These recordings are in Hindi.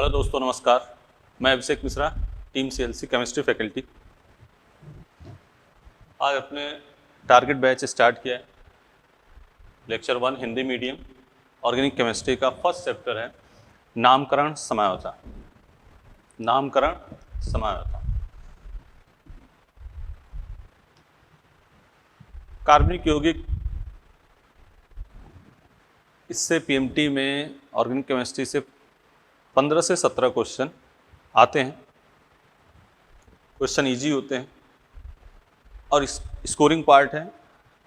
हेलो दोस्तों, नमस्कार। मैं Abhishek Mishra, team CLC chemistry faculty. आज अपने टारगेट बैच स्टार्ट किया है। Lecture 1 Hindi medium organic chemistry का फर्स्ट चैप्टर है नामकरण समझौता। नामकरण समझौता। कार्बनिक यौगिक, इससे पीएमटी में ऑर्गेनिक केमिस्ट्री से 15 से 17 क्वेश्चन आते हैं। क्वेश्चन इजी होते हैं और स्कोरिंग पार्ट है।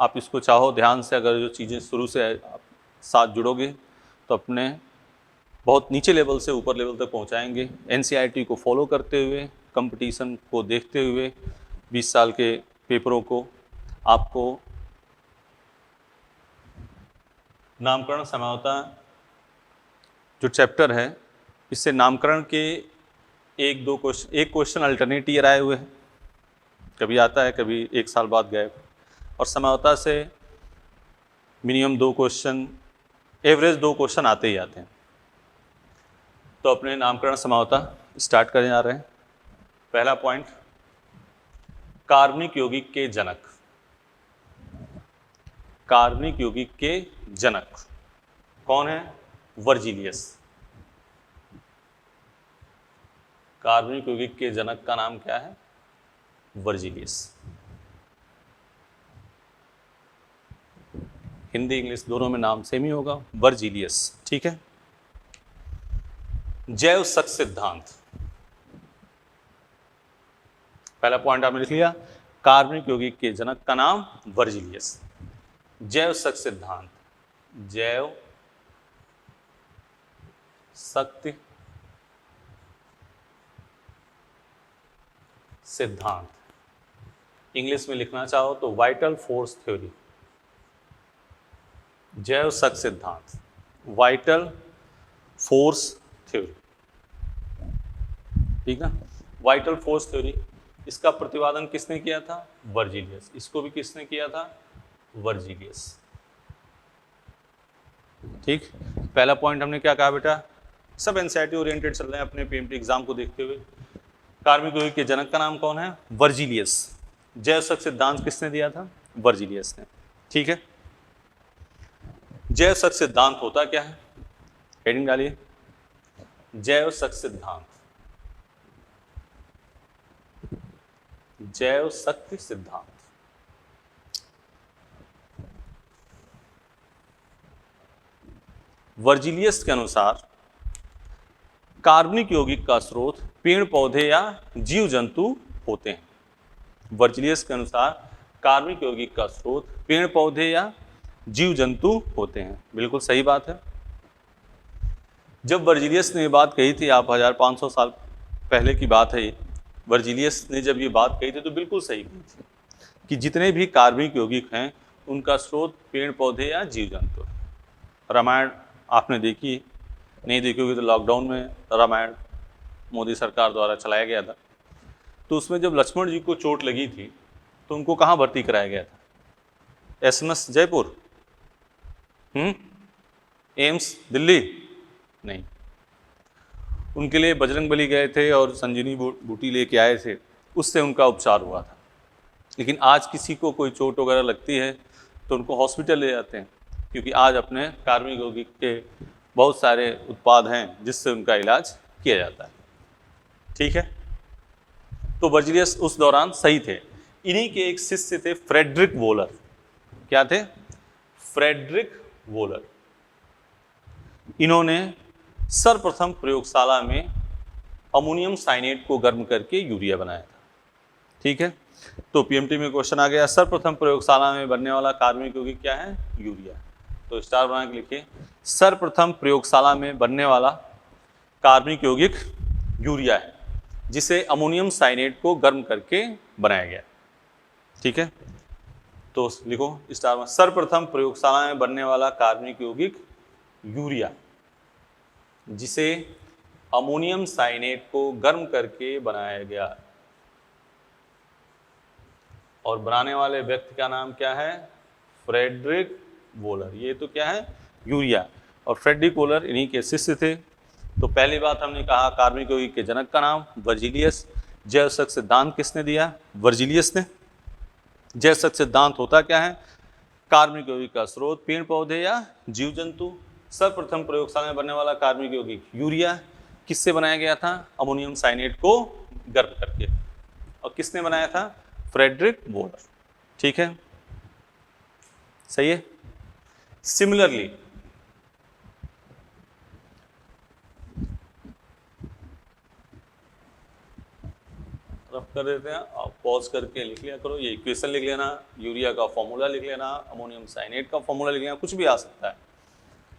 आप इसको चाहो ध्यान से, अगर जो चीज़ें शुरू से आप साथ जुड़ोगे तो अपने बहुत नीचे लेवल से ऊपर लेवल तक पहुंचाएंगे। एनसीईआरटी को फॉलो करते हुए, कंपटीशन को देखते हुए, 20 साल के पेपरों को, आपको नामकरण समझौता जो चैप्टर है, इससे नामकरण के एक क्वेश्चन अल्टरनेट ईयर आए हुए हैं। कभी आता है, कभी 1 साल बाद गए। और समझौता से मिनिमम 2 क्वेश्चन, एवरेज 2 क्वेश्चन आते ही आते हैं। तो अपने नामकरण समझौता स्टार्ट करने जा रहे हैं। पहला पॉइंट, कार्बनिक यौगिक के जनक। कार्बनिक यौगिक के जनक कौन है? वर्जिलियस। कार्बनिक यौगिक के जनक का नाम क्या है? वर्जिलियस। हिंदी इंग्लिश दोनों में नाम सेम ही होगा, वर्जिलियस। ठीक है। जैव शक सिद्धांत, पहला पॉइंट आपने लिख लिया। कार्बनिक यौगिक के जनक का नाम वर्जिलियस। जैव शक सिद्धांत, जैव शक्ति सिद्धांत, इंग्लिश में लिखना चाहो तो वाइटल फोर्स थ्योरी। जैव शक सिद्धांत, वाइटल फोर्स थ्योरी। ठीक है, वाइटल फोर्स थ्योरी। इसका प्रतिपादन किसने किया था? वर्जिलियस। इसको भी किसने किया था? वर्जिलियस। ठीक, पहला पॉइंट हमने क्या कहा बेटा? सब एनसीईआरटी ओरिएंटेड चल रहे हैं अपने पीएमटी एग्जाम को देखते हुए। कार्बनिक यौगिक के जनक का नाम कौन है? वर्जिलियस। जैव शक सिद्धांत किसने दिया था? वर्जिलियस ने। ठीक है, जैव शक सिद्धांत होता क्या है? हेडिंग डालिए, जैव शक सिद्धांत। जैव शक्ति सिद्धांत वर्जिलियस के अनुसार कार्बनिक यौगिक का स्रोत पेड़ पौधे या जीव जंतु होते हैं। वर्जिलियस के अनुसार कार्बनिक यौगिक का स्रोत पेड़ पौधे या जीव जंतु होते हैं। बिल्कुल सही बात है। जब वर्जिलियस ने ये बात कही थी, आप 1500 साल पहले की बात है, वर्जिलियस ने जब ये बात कही थी तो बिल्कुल सही कही थी कि जितने भी कार्बनिक यौगिक हैं उनका स्रोत पेड़ पौधे या जीव जंतु है। रामायण आपने देखी, नहीं देखी होगी तो लॉकडाउन में रामायण मोदी सरकार द्वारा चलाया गया था। तो उसमें जब लक्ष्मण जी को चोट लगी थी तो उनको कहाँ भर्ती कराया गया था? SMS Jaipur, AIIMS Delhi? नहीं, उनके लिए बजरंगबली गए थे और संजीवनी बूटी लेके आए थे, उससे उनका उपचार हुआ था। लेकिन आज किसी को कोई चोट वगैरह लगती है तो उनको हॉस्पिटल ले जाते हैं, क्योंकि आज अपने कार्बनिक यौगिक के बहुत सारे उत्पाद हैं जिससे उनका इलाज किया जाता है। ठीक है, तो वर्जिलियस उस दौरान सही थे। इन्हीं के एक शिष्य थे फ्रेडरिक वोलर। क्या थे? Friedrich Wohler. इन्होंने सर्वप्रथम प्रयोगशाला में अमोनियम साइनेट को गर्म करके यूरिया बनाया था। ठीक है, तो पीएमटी में क्वेश्चन आ गया, सर्वप्रथम प्रयोगशाला में बनने वाला कार्बनिक यौगिक क्या है? यूरिया। तो स्टार बना के लिखिए, सर्वप्रथम प्रयोगशाला में बनने वाला कार्बनिक यौगिक यूरिया है, जिसे अमोनियम साइनेट को गर्म करके बनाया गया। ठीक है, तो लिखो स्टार में, सर्वप्रथम प्रयोगशाला में बनने वाला कार्बनिक यौगिक यूरिया, जिसे अमोनियम साइनेट को गर्म करके बनाया गया। और बनाने वाले व्यक्ति का नाम क्या है? Friedrich Wohler. ये तो क्या है? यूरिया। और फ्रेडरिक वोलर इन्हीं के शिष्य थे। तो पहली बात हमने कहा कार्बनिक यौगिक के जनक का नाम वर्जिलियस। जैवसक सिद्धांत किसने दिया? वर्जिलियस ने। जैवसक सिद्धांत होता क्या है? कार्बनिक यौगिक का स्रोत पेड़ पौधे या जीव जंतु। सर्वप्रथम प्रयोगशाला में बनने वाला कार्बनिक यौगिक यूरिया किससे बनाया गया था? अमोनियम साइनेट को गर्म करके। और किसने बनाया था? Friedrich Wohler. ठीक है, सही है। सिमिलरली रफ कर देते हैं, आप पॉज करके लिख लिया करो, ये इक्वेशन लिख लेना, यूरिया का फॉर्मूला लिख लेना, अमोनियम साइनेट का फॉर्मूला लिख लेना, कुछ भी आ सकता है।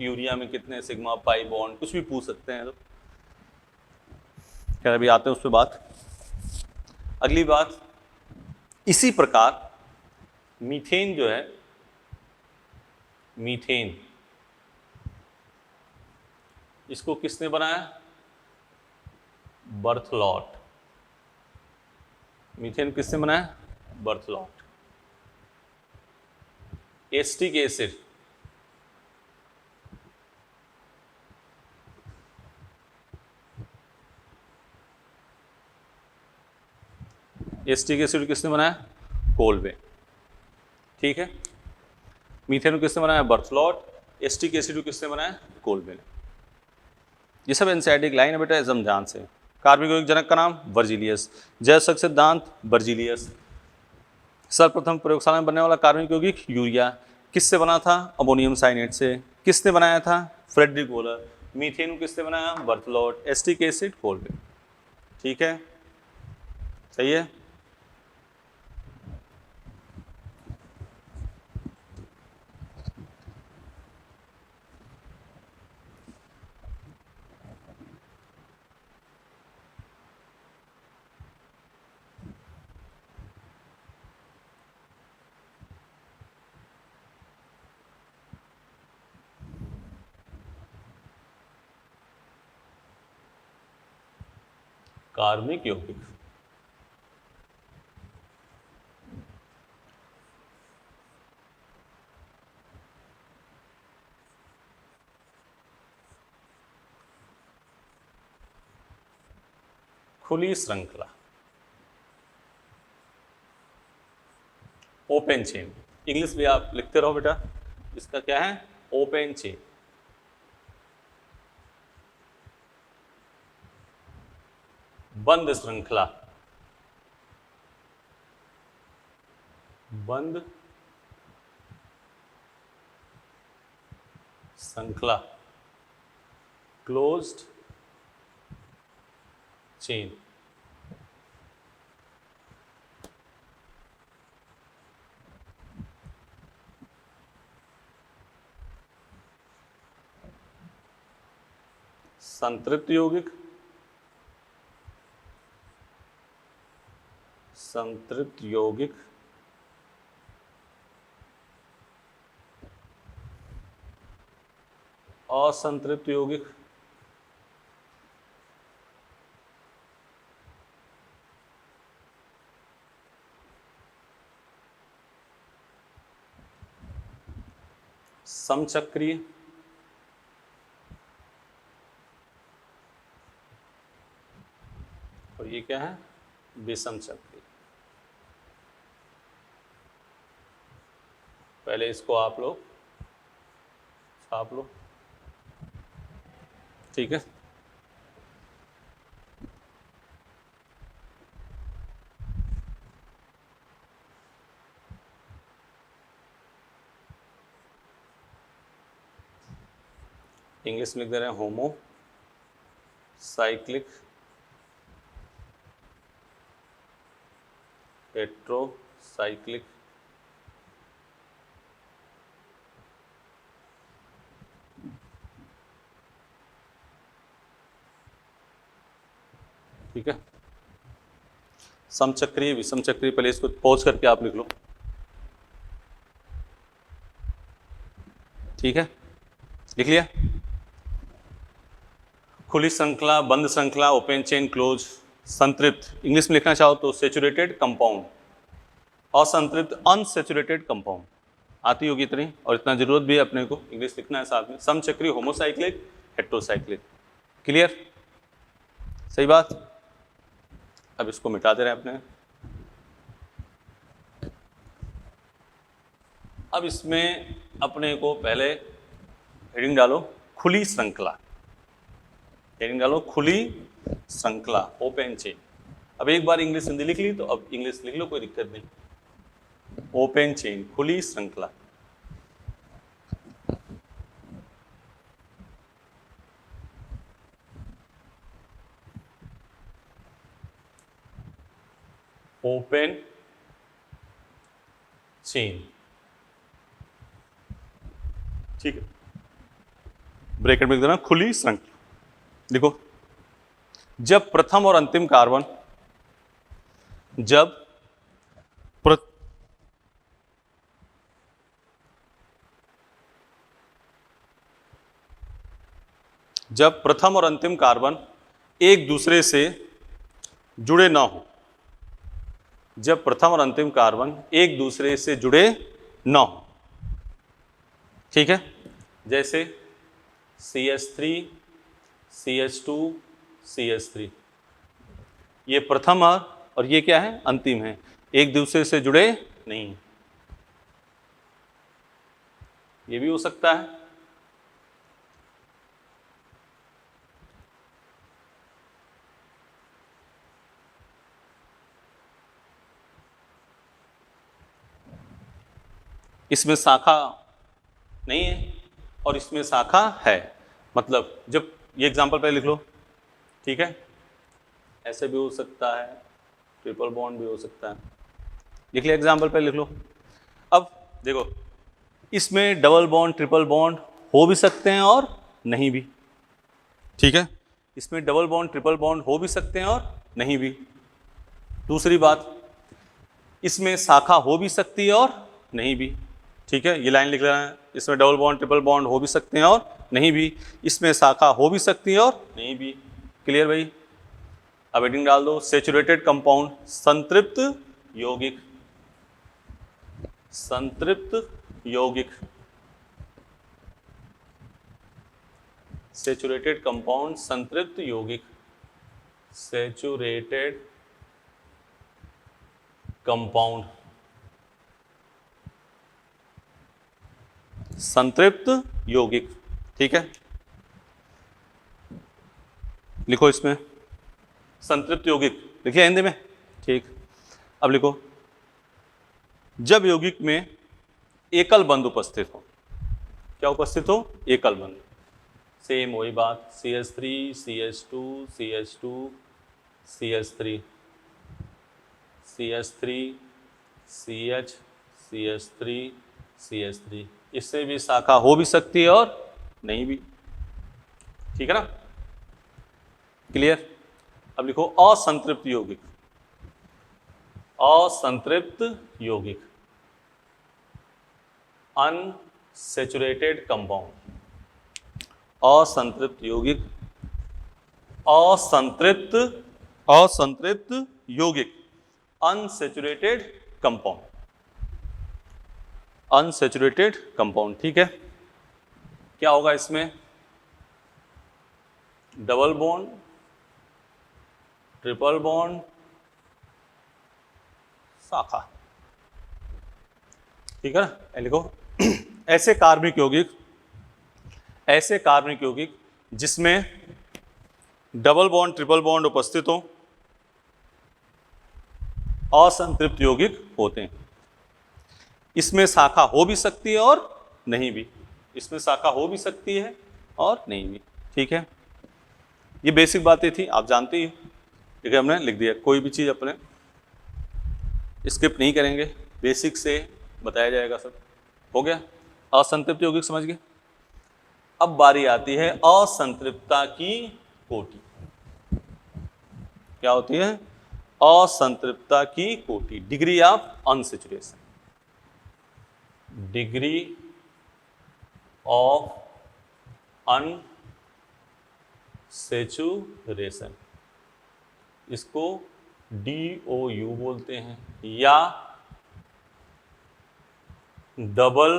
यूरिया में कितने सिग्मा पाई बॉन्ड, कुछ भी पूछ सकते हैं। तो खैर अभी आते हैं उस पर बात। अगली बात, इसी प्रकार मीथेन जो है, मीथेन इसको किसने बनाया? बर्थलॉट। मीथेन किसने बनाया? Berthelot. Acetic acid acetic acid किसने बनाया? कोलवे। ठीक है, मीथेन को किसने बनाया? बर्थलॉट। एसिटिक एसिड को किसने बनाया? कोलवे ने। ये सब एनसीईआरटी लाइन है बेटा, एकदम ध्यान से। कार्बनिक यौगिक जनक का नाम वर्जिलियस। जैवसक सिद्धांत वर्जिलियस। सर्वप्रथम प्रयोगशाला में बनने वाला कार्बनिक यौगिक यूरिया किससे बना था? अमोनियम साइनेट से। किसने बनाया था? Friedrich volar. मीथेन को किसने बनाया? बर्थलॉट। Acetic acid Kolbe. ठीक है, सही है। कार्बनिक यौगिक खुली श्रृंखला, ओपन चेन। इंग्लिश भी आप लिखते रहो बेटा, इसका क्या है? Open chain. बंद श्रृंखला, बंद श्रृंखला, क्लोज्ड चेन। संतृप्त यौगिक, संतृप्त यौगिक, असंतृप्त यौगिक, समचक्रीय, और ये क्या है? विषम चक्रीय। पहले इसको आप लोग छाप लो। ठीक है, इंग्लिश में लिख दे रहे हैं होमो साइक्लिक हेट्रोसाइक्लिक ठीक है, समचक्रीय, विषम चक्रीय। पहले इसको पॉज करके आप लिख लो। ठीक है, लिख लिया? खुली श्रृंखला, बंद श्रृंखला, ओपन चेन, क्लोज। संतृप्त इंग्लिश में लिखना चाहो तो सेचुरेटेड कंपाउंड, असंतृप्त अनसेचुरेटेड कंपाउंड। आती होगी इतनी, और इतना जरूरत भी है अपने को इंग्लिश लिखना है साथ में। समचक्रीय, होमोसाइक्लिक, हेट्रोसाइक्लिक। क्लियर, सही बात। अब इसको मिटा दे रहे हैं अपने। अब इसमें अपने को पहले हेडिंग डालो खुली श्रृंखला, हेडिंग डालो खुली श्रृंखला, ओपन चेन। अब एक बार इंग्लिश हिंदी लिख ली तो अब इंग्लिश लिख लो, कोई दिक्कत नहीं। ओपन चेन, खुली श्रृंखला। ओपन चेन, ठीक है। ब्रैकेट में लिख देना खुली श्रृंखला। देखो, जब प्रथम और अंतिम कार्बन, जब प्रथम और अंतिम कार्बन एक दूसरे से जुड़े ना हो, जब प्रथम और अंतिम कार्बन एक दूसरे से जुड़े ना हो, ठीक है। जैसे CH3 CH2 CH3, ये प्रथम है और ये क्या है, अंतिम है, एक दूसरे से जुड़े नहीं है। ये भी हो सकता है। इसमें शाखा नहीं है और इसमें शाखा है, मतलब जब ये एग्जांपल पहले लिख लो, ठीक है। ऐसे भी हो सकता है, ट्रिपल बॉन्ड भी हो सकता है, लिख लिया एग्जांपल पहले लिख लो। अब देखो, इसमें डबल बॉन्ड ट्रिपल बॉन्ड हो भी सकते हैं और नहीं भी, ठीक है। इसमें डबल बॉन्ड ट्रिपल बॉन्ड हो भी सकते हैं और नहीं भी। दूसरी बात, इसमें शाखा हो भी सकती है और नहीं भी, ठीक है। ये लाइन लिख लेना है, इसमें डबल बॉन्ड ट्रिपल बॉन्ड हो भी सकते हैं और नहीं भी, इसमें शाखा हो भी सकती है और नहीं भी। क्लियर भाई। अब हेडिंग डाल दो सैचुरेटेड कंपाउंड, संतृप्त यौगिक, संतृप्त यौगिक, सैचुरेटेड कंपाउंड संतृप्त यौगिक, सैचुरेटेड कंपाउंड संतृप्त यौगिक, ठीक है। लिखो इसमें संतृप्त यौगिक, लिखिए हिंदी में, ठीक। अब लिखो, जब यौगिक में एकल बंध उपस्थित हो, क्या उपस्थित हो, एकल बंध। सेम वही बात, CH3 CH2 CH2 CH3 CH3 CH CH3 CH3, इससे भी शाखा हो भी सकती है और नहीं भी, ठीक है ना। क्लियर। अब लिखो असंतृप्त यौगिक, असंतृप्त यौगिक, अनसैचुरेटेड कंपाउंड, असंतृप्त यौगिक, असंतृप्त असंतृप्त यौगिक, अनसैचुरेटेड कंपाउंड, अनसैचुरेटेड कंपाउंड, ठीक है। क्या होगा इसमें, डबल बॉन्ड ट्रिपल बॉन्ड शाखा, ठीक है ना। लिखो ऐसे कार्बनिक यौगिक, ऐसे कार्बनिक यौगिक जिसमें डबल बॉन्ड ट्रिपल बॉन्ड उपस्थित हो, असंतृप्त यौगिक होते हैं। इसमें शाखा हो भी सकती है और नहीं भी, इसमें शाखा हो भी सकती है और नहीं भी, ठीक है। ये बेसिक बातें थी, आप जानते ही, ठीक है। हमने लिख दिया, कोई भी चीज़ अपने स्किप नहीं करेंगे, बेसिक से बताया जाएगा सब। हो गया, असंतृप्त यौगिक समझ गए। अब बारी आती है असंतृप्तता की कोटि। क्या होती है, असंतृप्तता की कोटि, degree of unsaturation, degree of unsaturation, इसको DOU बोलते हैं, या डबल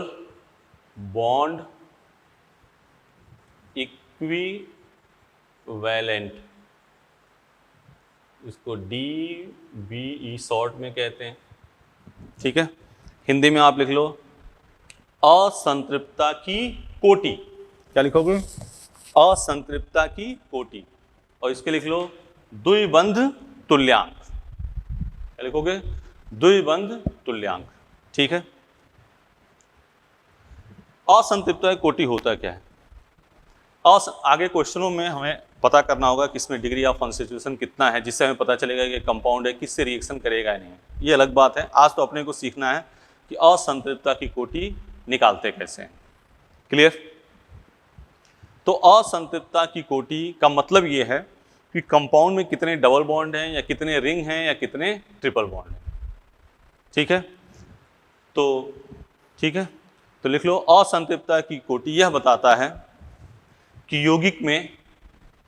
बॉन्ड वैलेंट, इसको DBE शॉर्ट में कहते हैं। ठीक है, हिंदी में आप लिख लो असंतृप्तता की कोटि। क्या लिखोगे? असंतृप्तता की कोटि। और इसके लिख लो द्विबंध तुल्यांक। क्या लिखोगे? द्विबंध तुल्यांक। ठीक है, असंतृप्तता की कोटि होता क्या है? आगे क्वेश्चनों में हमें पता करना होगा कि इसमें डिग्री ऑफ कॉन्स्टिट्यूशन कितना है, जिससे हमें पता चलेगा कि कंपाउंड है किससे रिएक्शन करेगा या नहीं। ये अलग बात है, आज तो अपने को सीखना है कि असंतृप्तता की कोटि निकालते कैसे हैं। क्लियर? तो असंतृप्तता की कोटि का मतलब ये है कि कंपाउंड में कितने डबल बॉन्ड हैं या कितने रिंग हैं या कितने ट्रिपल बॉन्ड हैं। ठीक है, तो ठीक है, तो लिख लो असंतृप्तता की कोटि यह बताता है कि यौगिक में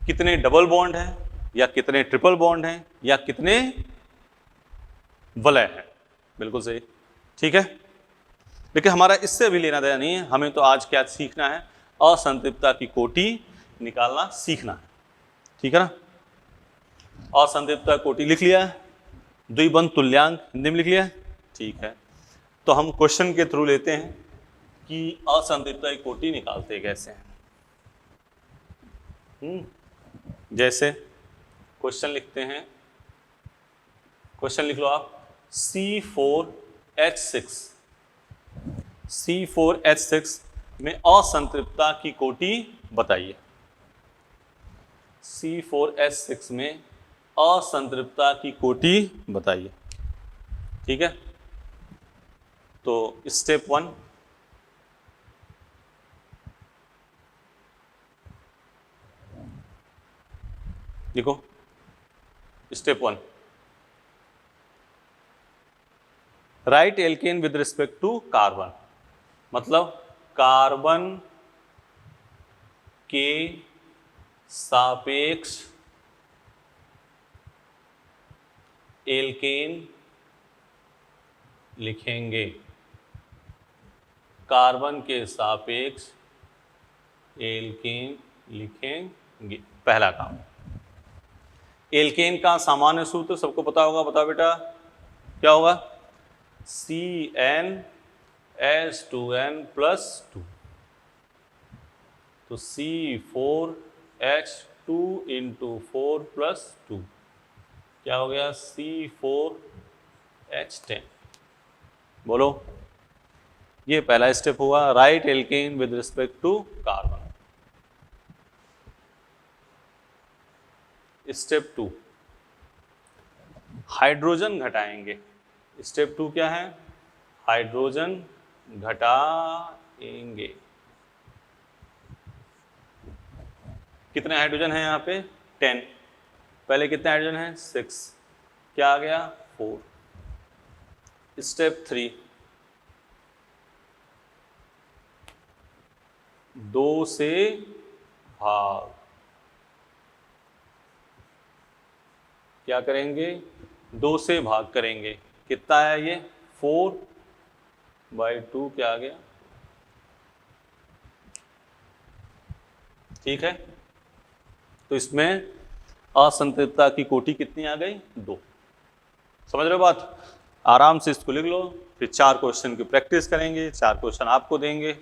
कितने डबल बॉन्ड हैं या कितने ट्रिपल बॉन्ड हैं या कितने वलय हैं। बिल्कुल सही। ठीक है, लेकिन हमारा इससे भी लेना देना नहीं है, हमें तो आज क्या सीखना है? असंतृप्तता की कोटि निकालना सीखना है। ठीक है ना? असंतृप्तता कोटि लिख लिया, द्विबंध तुल्यांक हिंदी में लिख लिया। ठीक है, तो हम क्वेश्चन के थ्रू लेते हैं कि असंतृप्तता की कोटि निकालते कैसे हैं। जैसे क्वेश्चन लिखते हैं, क्वेश्चन लिख लो आप C4H6 में असंतृप्तता की कोटि बताइए। C4H6 में असंतृप्तता की कोटि बताइए। ठीक है, तो स्टेप 1, देखो step 1, right alkane with respect to carbon, मतलब कार्बन के सापेक्ष एल्केन लिखेंगे। कार्बन के सापेक्ष एल्केन लिखेंगे। पहला काम, एल्केन का सामान्य सूत्र सबको पता होगा, बताओ बेटा क्या होगा? CnH2n+2। तो C4H2 × 4+2 क्या हो गया? C4H10। बोलो, ये पहला स्टेप हुआ, right alkane with respect to carbon. Step 2, hydrogen घटाएंगे। स्टेप 2 क्या है? हाइड्रोजन घटाएंगे। कितने हाइड्रोजन हैं यहाँ पे? 10। पहले कितने हाइड्रोजन हैं? 6। क्या आ गया? 4। स्टेप 3, 2 से भाग। क्या करेंगे? 2 से भाग करेंगे। कितना है ये? 4/2 क्या आ गया? ठीक है, तो इसमें असंतृप्तता की कोटि कितनी आ गई? 2। समझ रहे हो बात? आराम से इसको लिख लो, फिर 4 क्वेश्चन की प्रैक्टिस करेंगे, 4 क्वेश्चन आपको देंगे,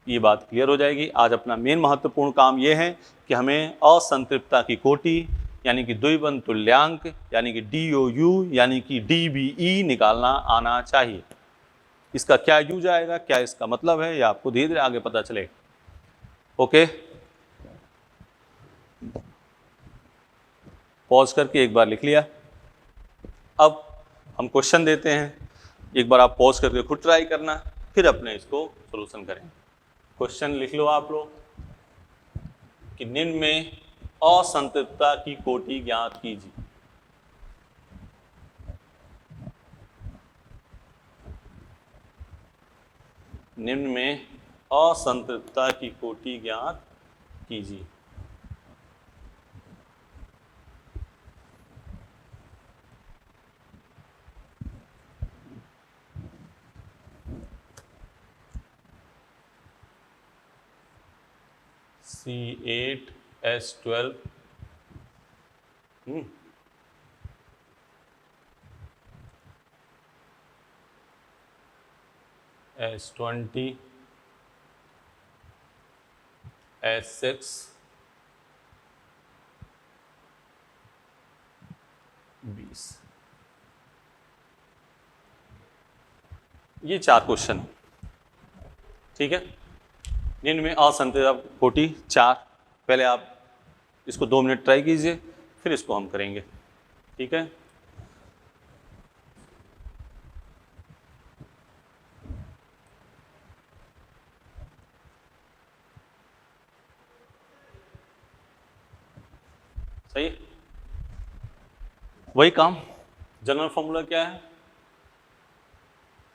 ये बात क्लियर हो जाएगी। आज अपना मेन महत्वपूर्ण काम ये है कि हमें असंतृप्तता की कोटि यानी कि द्विबंध तुल्यांक यानी कि DOU यानी कि DBE निकालना आना चाहिए। इसका क्या यूज आएगा, क्या इसका मतलब है, ये आपको धीरे धीरे आगे पता चलेगा। ओके, पॉज करके एक बार लिख लिया। अब हम क्वेश्चन देते हैं, एक बार आप पॉज करके खुद ट्राई करना, फिर अपने इसको सॉल्यूशन करें। क्वेश्चन लिख लो आप लोग कि निम्न में असंतृप्तता की कोटि ज्ञात कीजिए। निम्न में असंतृप्तता की कोटि ज्ञात कीजिए। C8H12 S20 S6 20। ये 4 क्वेश्चन, ठीक है। इनमें असंतुलित कोटि 4। पहले आप इसको 2 मिनट ट्राई कीजिए, फिर इसको हम करेंगे, ठीक है। सही, वही काम। जनरल फॉर्मूला क्या है?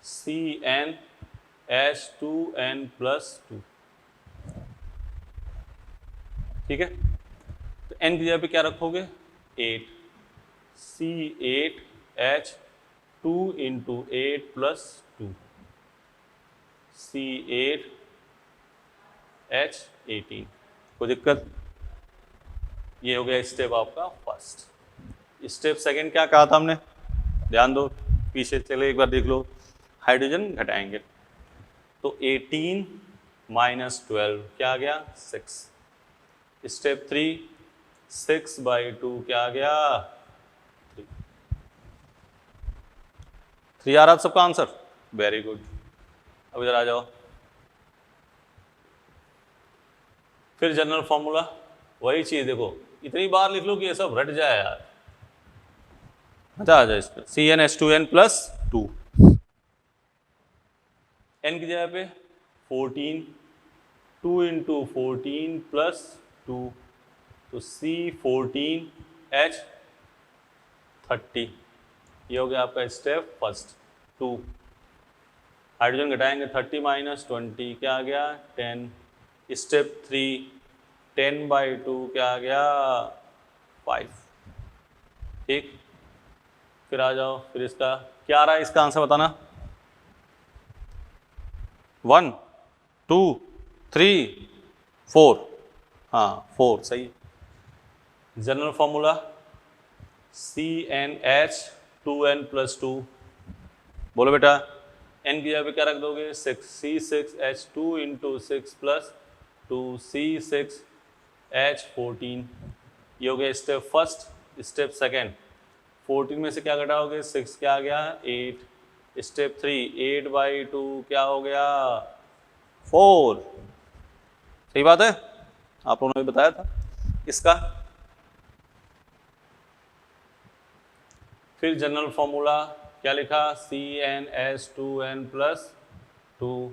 CnH2n+2, ठीक है। तो n की जगह पे क्या रखोगे? 8, C8H2 × 8 + 2, C8H18। कोई दिक्कत? ये हो गया स्टेप आपका फर्स्ट। स्टेप सेकंड क्या कहा था हमने? ध्यान दो, पीछे चले एक बार देख लो। हाइड्रोजन घटाएंगे, तो 18 - 12 क्या आ गया? 6। स्टेप 3, 6/2 क्या आ गया? 3 आ रहा सबका आंसर? Very good. अब इधर आ जाओ। फिर जनरल फॉर्मूला वही चीज, देखो इतनी बार लिख लो कि ये सब रट जाए यार, मजा आ जाए इस पर। CnH2n+2, n की जगह पे 14, 2 × 14 + 2, तो C14H30। ये हो गया आपका स्टेप फर्स्ट 2। हाइड्रोजन घटाएंगे, 30 - 20 क्या आ गया? 10। स्टेप 3, 10/2 क्या आ गया? 5, ठीक। फिर आ जाओ, फिर इसका क्या आ रहा है? इसका आंसर बताना। 1, 2, 3, 4। हाँ 4 सही। जनरल फॉर्मूला CnH2n+2, बोलो बेटा। n की जगह पे क्या रख दोगे? 6, C6H2 × 6 + 2, C6H14। ये हो गया स्टेप फर्स्ट। स्टेप सेकेंड, 14 में से क्या घटाओगे? 6 क्या आ गया? 8। स्टेप 3, 8/2 क्या हो गया? 4। सही बात है, आप लोगों ने भी बताया था इसका। फिर जनरल फॉर्मूला क्या लिखा? CnH2n+2,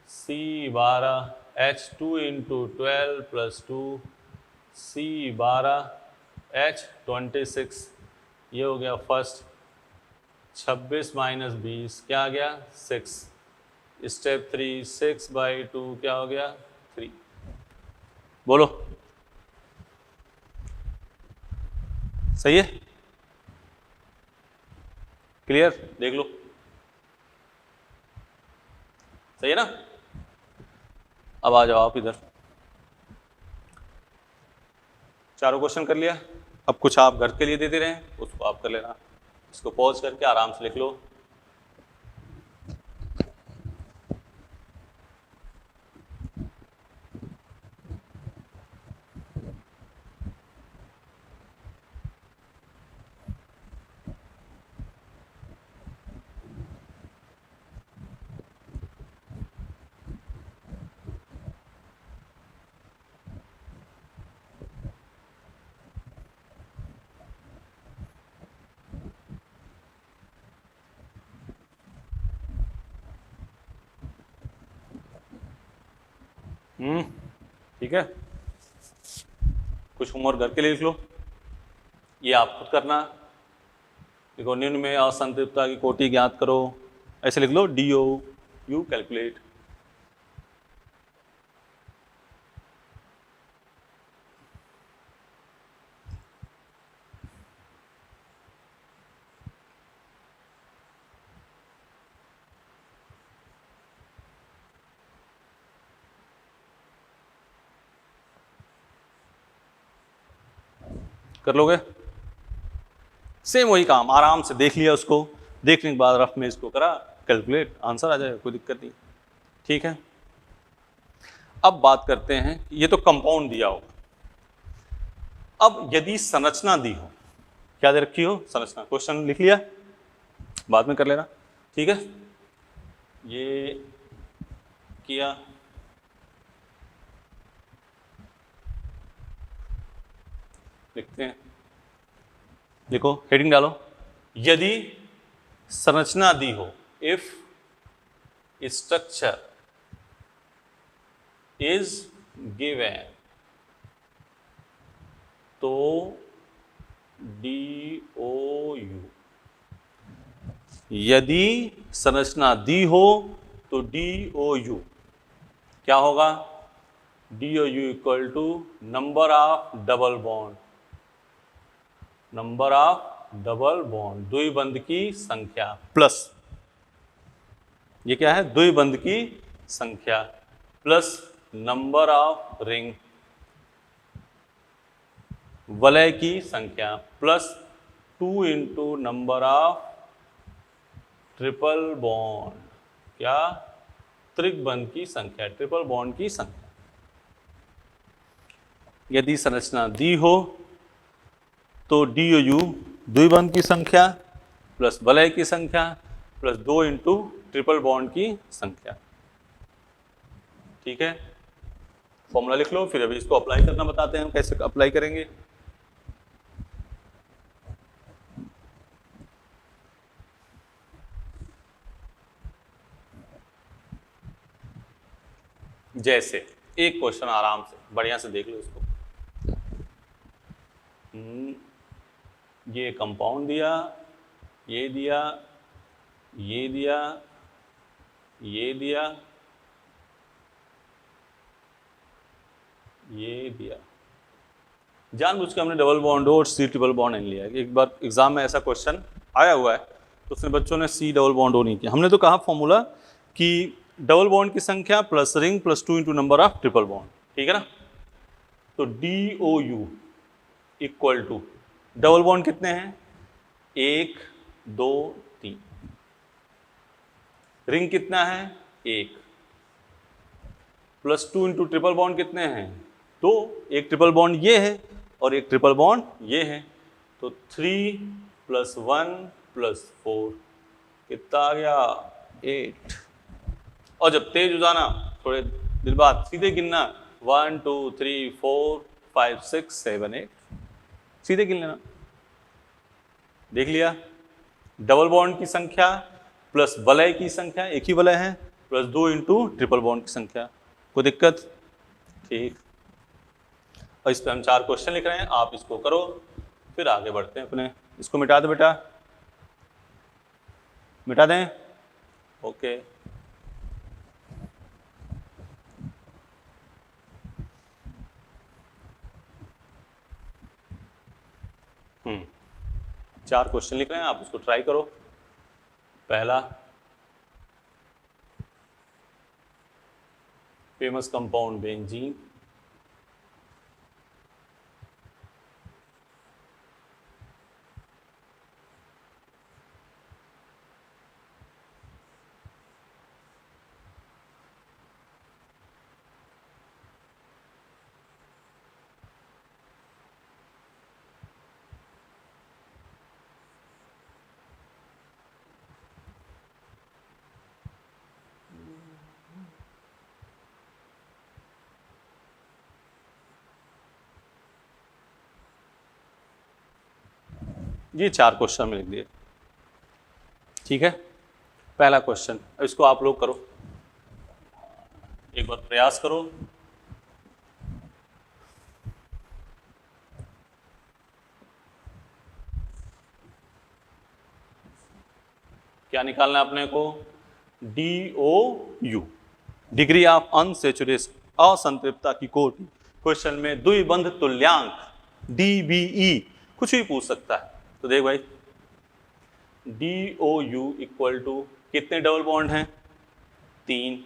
C12H2 × 12 + 2, C12H26। ये हो गया फर्स्ट। 26 - 20 क्या आ गया? 6। स्टेप 3, 6/2 क्या हो गया? 3। बोलो सही है? क्लियर? देख लो, सही है ना? अब आ जाओ आप इधर। चारों क्वेश्चन कर लिया। अब कुछ आप घर के लिए देते रहे, उसको आप कर लेना। इसको पॉज करके आराम से लिख लो। ठीक है, कुछ होमवर्क घर के लिए लिख लो। ये आप खुद करना। देखो, निम्न में असंतृप्तता की कोटि ज्ञात करो, ऐसे लिख लो। DO you calculate. कर लोगे? सेम वही काम, आराम से देख लिया उसको, देखने के बाद रफ में इसको करा, कैलकुलेट, आंसर आ जाएगा, कोई दिक्कत नहीं। ठीक है, अब बात करते हैं, ये तो कंपाउंड दिया होगा। अब यदि संरचना दी हो, क्या दे रखी हो, संरचना, क्वेश्चन लिख लिया, बाद में कर लेना। ठीक है, ये किया, लिखते हैं, देखो हेडिंग डालो, यदि संरचना दी हो, इफ स्ट्रक्चर इज गिवन, तो DOU, यदि संरचना दी हो तो DOU क्या होगा, DOU equal to number of double bond, number of double bond, द्विबंध की संख्या, प्लस ये क्या है, द्विबंध की संख्या, प्लस नंबर ऑफ रिंग, वलय की संख्या, plus 2 into number of triple bond, क्या, त्रिबंध की संख्या, ट्रिपल बॉन्ड की संख्या। यदि संरचना दी हो तो DOU द्विबंध की संख्या प्लस वलय की संख्या प्लस 2 इंटू ट्रिपल बॉन्ड की संख्या। ठीक है, फॉर्मूला लिख लो, फिर अभी इसको अप्लाई करना बताते हैं हम कैसे अप्लाई करेंगे। जैसे एक क्वेश्चन आराम से बढ़िया से देख लो इसको, ये कंपाउंड दिया, ये दिया, ये दिया, ये दिया, ये दिया, जानबूझ के हमने डबल बॉन्ड और सी ट्रिपल बॉन्ड नहीं लिया। एक बार एग्जाम में ऐसा क्वेश्चन आया हुआ है तो उसमें बच्चों ने सी डबल बॉन्ड ओ नहीं किया। हमने तो कहा फॉर्मूला कि डबल बॉन्ड की संख्या plus ring plus 2 into number of triple bond, ठीक है ना। तो DOU equal to double bond कितने हैं, 1 2 3, रिंग कितना है 1, प्लस 2 इंटू ट्रिपल बॉन्ड कितने हैं 2, एक ट्रिपल बॉन्ड ये है और एक ट्रिपल बॉन्ड ये है, तो 3 + 1 + 4 कितना आ गया 8। और जब तेज हो जाना थोड़े देर बाद सीधे गिनना 1 2 3 4 5 6 7 8, सीधे गिन लेना। देख लिया, डबल बॉन्ड की संख्या प्लस वलय की संख्या, एक ही वलय है, प्लस 2 इंटू ट्रिपल बॉन्ड की संख्या, कोई दिक्कत, ठीक। और इस पे हम 4 क्वेश्चन लिख रहे हैं, आप इसको करो फिर आगे बढ़ते हैं अपने। इसको मिटा दो बेटा, मिटा दें, ओके। हम्म, 4 क्वेश्चन लिख रहे हैं, आप इसको ट्राई करो। पहला, फेमस कंपाउंड बेंजीन, ये 4 क्वेश्चन में लिख दिए, ठीक है। पहला क्वेश्चन, इसको आप लोग करो, एक बार प्रयास करो। क्या निकालना है अपने को, DOU, डिग्री ऑफ अनसैचुरेशन, असंतृप्तता की कोटि। क्वेश्चन में द्विबंध तुल्यांक DBE कुछ भी पूछ सकता है। तो देख भाई, DOU इक्वल टू कितने डबल बॉन्ड हैं 3,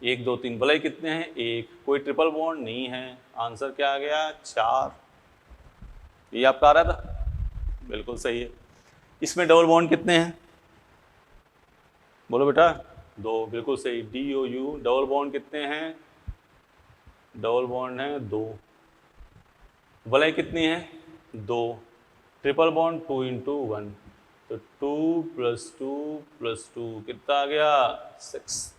1 2 3, वलय कितने हैं 1, कोई ट्रिपल बॉन्ड नहीं है, आंसर क्या आ गया 4। ये आपका आ रहा था बिल्कुल सही है। इसमें डबल बॉन्ड कितने हैं? बोलो बेटा। 2, बिल्कुल सही। DOU डबल बॉन्ड कितने हैं? डबल बॉन्ड है 2। वलय कितनी है? 2। ट्रिपल बॉन्ड 2 × 1, तो 2 + 2 + 2 कितना आ गया? 6।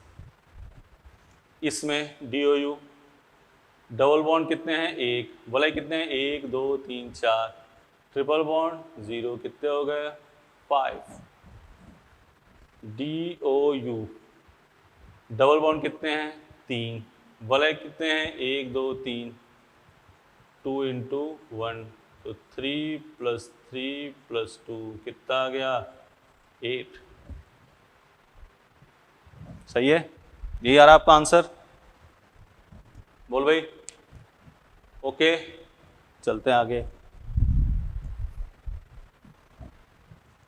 इसमें DOU डबल बॉन्ड कितने हैं? 1। वलय कितने हैं? 1 2 3 4। ट्रिपल बॉन्ड 0, कितने हो गए? 5। DOU डबल बॉन्ड कितने हैं? 3। वलय कितने हैं? 1 2 3। 2 × 1, तो 3 + 3 + 2 कितना आ गया? 8। सही है? यही आ रहा आपका आंसर? बोल भाई। ओके, चलते हैं आगे।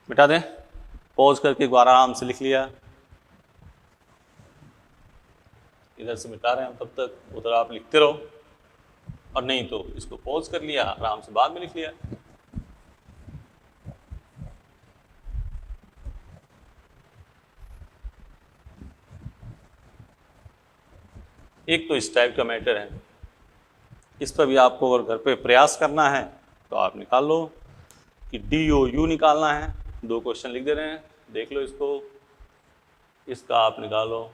मिटा दें? पॉज करके एक बार आराम से लिख लिया। इधर से मिटा रहे हैं हम, तब तक उधर आप लिखते रहो, और नहीं तो इसको पॉज कर लिया, आराम से बाद में लिख लिया। एक तो इस टाइप का मैटर है, इस पर भी आपको अगर घर पे प्रयास करना है तो आप निकाल लो कि DOU निकालना है। 2 क्वेश्चन लिख दे रहे हैं, देख लो इसको, इसका आप निकालो।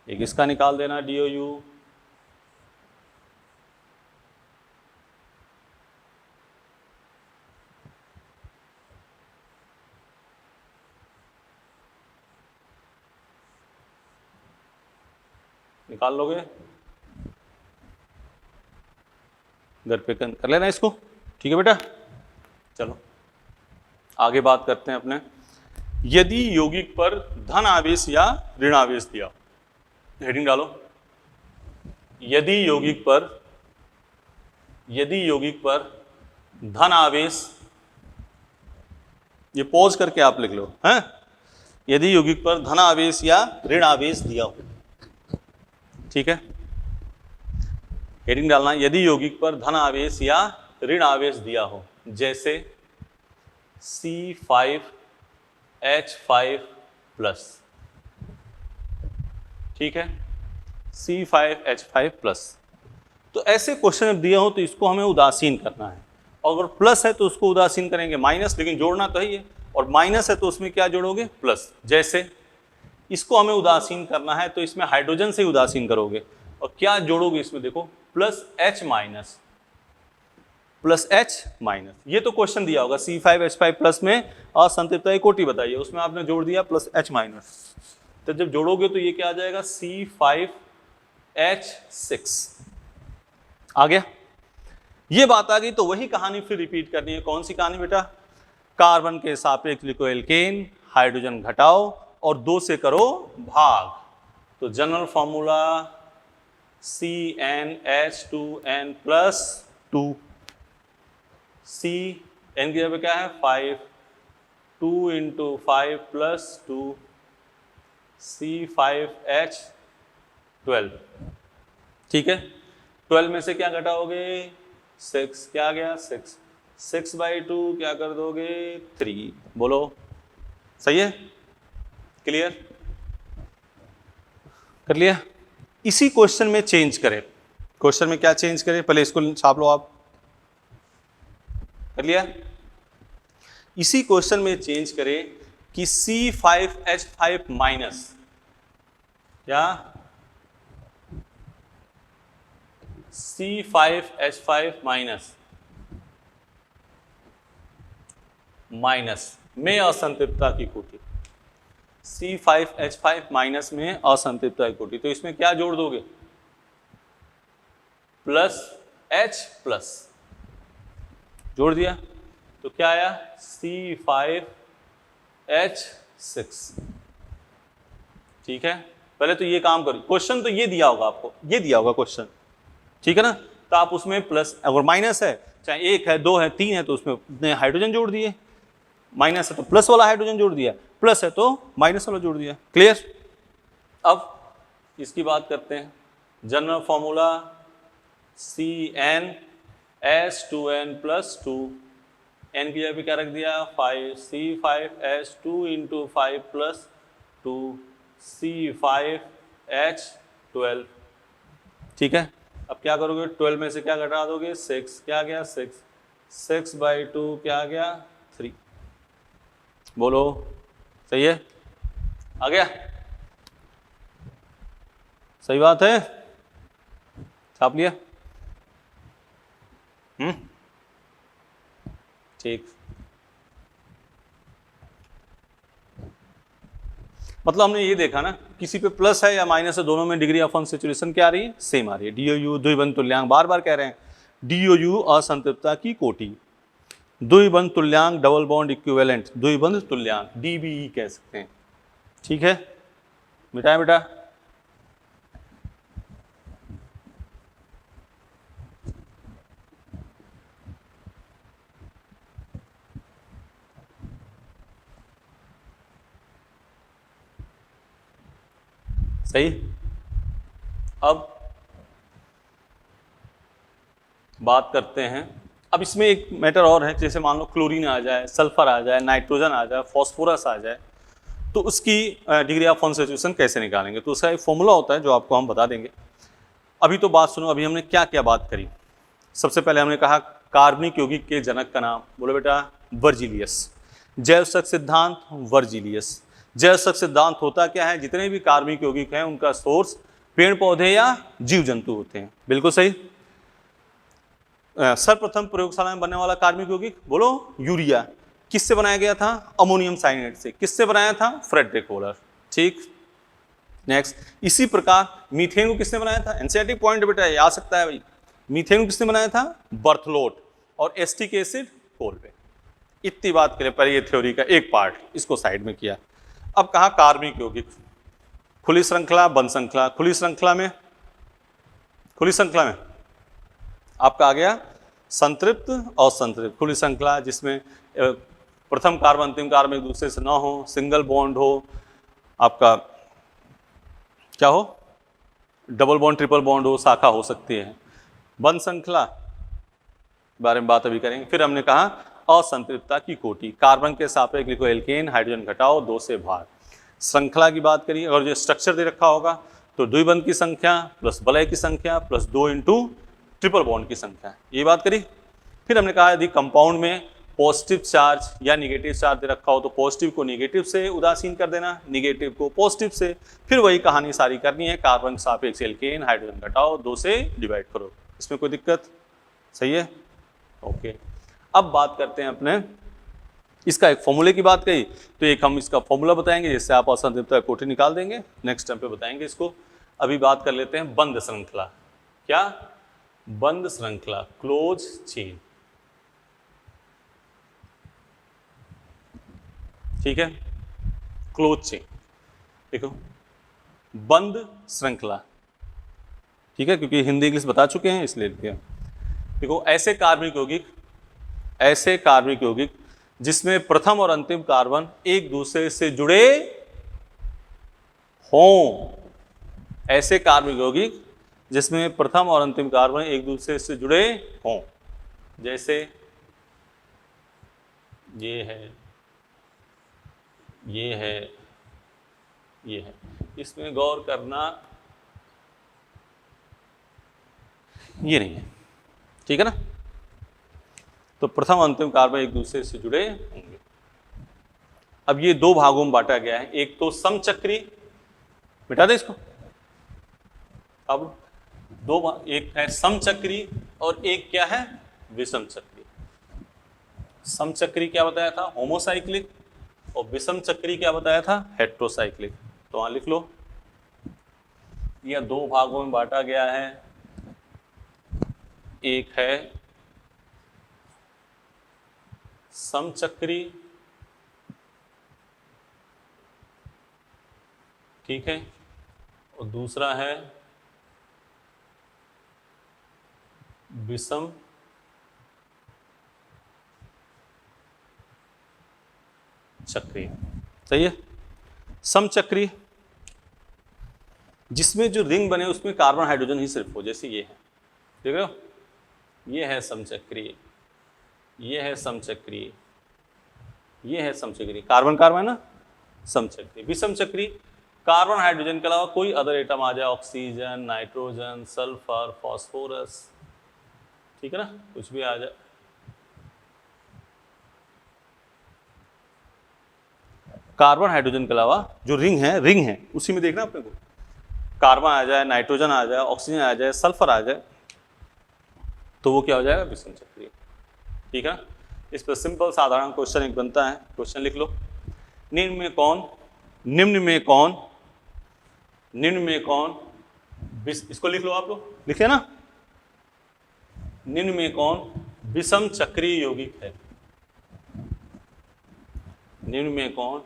एक इसका निकाल देना DOU, निकाल लोगे? घर पे कर लेना इसको, ठीक है बेटा। चलो आगे बात करते हैं अपने। यदि यौगिक पर धन आवेश या ऋण आवेश दिया, हेडिंग डालो। यदि यौगिक पर धन आवेश, ये पॉज करके आप लिख लो, हैं? यदि यौगिक पर धन आवेश या ऋण आवेश दिया हो, ठीक है? हेडिंग डालना, यदि यौगिक पर धन आवेश या ऋण आवेश दिया हो, जैसे C5H5+, ठीक है? C5H5+, तो ऐसे क्वेश्चन जब दिए हो तो इसको हमें उदासीन करना है, और अगर प्लस है तो उसको उदासीन करेंगे, माइनस लेकिन जोड़ना तो ही है, और माइनस है तो उसमें क्या जोड़ोगे? प्लस। जैसे इसको हमें उदासीन करना है तो इसमें हाइड्रोजन से उदासीन करोगे, और क्या जोड़ोगे इसमें? देखो, +H-, ये तो क्वेश्चन दिया होगा C5H5+ में असंतृप्त एकोटी बताइए, उसमें आपने जोड़ दिया +H-, तो जब जोड़ोगे तो ये क्या आ जाएगा? C5H6 आ गया। ये बात आ गई तो वही कहानी फिर रिपीट करनी है। कौन सी कहानी बेटा? कार्बन के सापेक्ष लिखो एल्केन, हाइड्रोजन घटाओ और 2 से करो भाग। तो general formula CnH2n+2, C n की जगह क्या है? 5, 2 × 5 + 2, C5H12, ठीक है? 12 में से क्या घटाओगे? 6, क्या आ गया? 6, 6/2 क्या कर दोगे? 3। बोलो, सही है? क्लियर? कर लिया? इसी क्वेश्चन में चेंज करें। क्वेश्चन में क्या चेंज करें? पहले इसको छाप लो आप। कर लिया? इसी क्वेश्चन में चेंज करें कि C5H5- या C5H5- में असंतृप्तता की कोटि, C5H5- में असंतृप्तता की कोटि, तो इसमें क्या जोड़ दोगे? +H+, जोड़ दिया तो क्या आया? C5H6, ठीक है? पहले तो ये काम करो, क्वेश्चन तो ये दिया होगा आपको, ये दिया होगा क्वेश्चन, ठीक है ना? तो आप उसमें प्लस, अगर माइनस है, चाहे 1 है 2 है 3 है, तो उसमें हाइड्रोजन जोड़ दिए, माइनस है तो प्लस वाला हाइड्रोजन जोड़ दिया, प्लस है तो माइनस वाला जोड़ दिया। क्लियर? अब इसकी बात करते हैं। जनरल फॉर्मूला CnH2n+2, n की जगह पे क्या रख दिया 5, C5H2 × 5 + 2 C5H12। ठीक है, अब क्या करोगे 12 में से क्या घटा दोगे 6, क्या गया 6, 6/2 क्या गया 3। बोलो सही है, आ गया, सही बात है, छाप लिया। ठीक, मतलब हमने ये देखा ना, किसी पे प्लस है या माइनस है, दोनों में डिग्री ऑफ अनसैचुरेशन क्या आ रही है, सेम आ रही है। DOU द्विबंध तुल्यांक, बार बार कह रहे हैं DOU असंतृप्तता की कोटि, द्विबंध तुल्यांक डबल बॉन्ड इक्विवेलेंट, द्विबंध तुल्यांक DBE कह सकते हैं। ठीक है, मिटाए बेटा, सही। अब बात करते हैं, अब इसमें एक मैटर और है, जैसे मान लो क्लोरीन आ जाए, सल्फर आ जाए, नाइट्रोजन आ जाए, फॉस्फोरस आ जाए, तो उसकी डिग्री ऑफ अनसैचुरेशन कैसे निकालेंगे, तो उसका एक फॉर्मूला होता है जो आपको हम बता देंगे। अभी तो बात सुनो, अभी हमने क्या क्या बात करी। सबसे पहले हमने कहा कार्बनिक यौगिक के जनक का नाम, बोलो बेटा वर्जिलियस। जैवसक सिद्धांत वर्जिलियस। जैवसक सिद्धांत होता क्या है, जितने भी कार्बनिक यौगिक हैं उनका सोर्स पेड़ पौधे या जीव जंतु होते हैं, बिल्कुल सही। सर्वप्रथम प्रयोगशाला में बनने वाला कार्बनिक यौगिक बोलो यूरिया, किससे बनाया गया था, अमोनियम साइनेट से। किससे बनाया था, फ्रेडरिक होलर। ठीक, नेक्स्ट, इसी प्रकार मीथेन को किसने बनाया था, एनसीईआरटी पॉइंट बेटा ये आ सकता है भाई, मीथेन को किसने बनाया था, बर्थलोट, और एसिटिक एसिड कोलवे। इतनी बात करें, पर ये थ्योरी का एक पार्ट, इसको साइड में किया। अब कहा कार्बनिक यौगिक, खुली श्रृंखला बंद श्रृंखला। खुली श्रृंखला में आपका आ गया संतृप्त और संतृप्त। खुली श्रृंखला जिसमें प्रथम कार्बन अंतिम कार्बन एक दूसरे से ना हो, सिंगल बॉन्ड हो, आपका क्या हो, डबल बॉन्ड ट्रिपल बॉन्ड हो, शाखा हो सकती है। बंद श्रृंखला बारे में बात अभी करेंगे। फिर हमने कहा असंतृप्तता की कोटि, कार्बन के सापेक्ष लिखो एल्केन, हाइड्रोजन घटाओ 2 से भाग। श्रृंखला की बात करिए, अगर जो स्ट्रक्चर दे रखा होगा तो द्विबंध की संख्या प्लस वलय की संख्या प्लस 2 × ट्रिपल बॉन्ड की संख्या, ये बात करी। फिर हमने कहा यदि कंपाउंड में पॉजिटिव चार्ज या निगेटिव चार्ज दे रखा हो तो पॉजिटिव को निगेटिव से उदासीन कर देना, निगेटिव को पॉजिटिव से। फिर वही कहानी सारी करनी है, कार्बन के सापेक्ष एल्केन, हाइड्रोजन घटाओ 2 से डिवाइड करो। इसमें कोई दिक्कत, सही है, ओके। अब बात करते हैं अपने इसका एक फॉर्मूले की बात कही, तो एक हम इसका फॉर्मूला बताएंगे जिससे आप असंतृप्तता की कोटि निकाल देंगे, नेक्स्ट टाइम पे बताएंगे इसको। अभी बात कर लेते हैं बंद श्रृंखला। क्या, बंद श्रृंखला, क्लोज चेन। ठीक है, क्लोज चेन, देखो बंद श्रृंखला, ठीक है, क्योंकि हिंदी इंग्लिश बता चुके हैं इसलिए लिखे। देखो ऐसे कार्बनिक यौगिक जिसमें प्रथम और अंतिम कार्बन एक दूसरे से जुड़े हों, ऐसे कार्बनिक यौगिक जिसमें प्रथम और अंतिम कार्बन एक दूसरे से जुड़े हों, जैसे ये है, ये है, ये है। इसमें गौर करना ये नहीं है, ठीक है ना। तो प्रथम अंतिम कार्बन एक दूसरे से जुड़े होंगे। अब ये 2 भागों में बांटा गया है, एक तो समचक्री, मिटा दे इसको। अब 2 भाग, एक है समचक्री और एक क्या है, विषम चक्री। समचक्री क्या बताया था, होमोसाइक्लिक, और विषम चक्री क्या बताया था, हेट्रोसाइक्लिक। तो वहां लिख लो, यह 2 भागों में बांटा गया है, एक है समचक्री, ठीक है, और दूसरा है विषम चक्री। सही है, समचक्री जिसमें जो रिंग बने उसमें कार्बन हाइड्रोजन ही सिर्फ हो, जैसे ये है, देख रहे हो, ये है समचक्रीय, ये है समचक्रीय, ये है समचक्रीय, कार्बन कार्बन है ना, समचक्रीय। विषम चक्रीय कार्बन हाइड्रोजन के अलावा कोई अदर एटम आ जाए, ऑक्सीजन, नाइट्रोजन, सल्फर, फास्फोरस, ठीक है ना, कुछ भी आ जाए। कार्बन हाइड्रोजन के अलावा जो रिंग है उसी में देखना अपने को, कार्बन आ जाए, नाइट्रोजन आ जाए, ऑक्सीजन आ जाए, सल्फर आ जाए, तो वो क्या हो जाएगा, विषम चक्रीय। ठीक है, इस पर सिंपल साधारण क्वेश्चन एक बनता है, क्वेश्चन लिख लो। निम्न में कौन इसको लिख लो, आप लोग लिखे ना, निम्न में कौन विषम चक्रीय यौगिक है, निम्न में कौन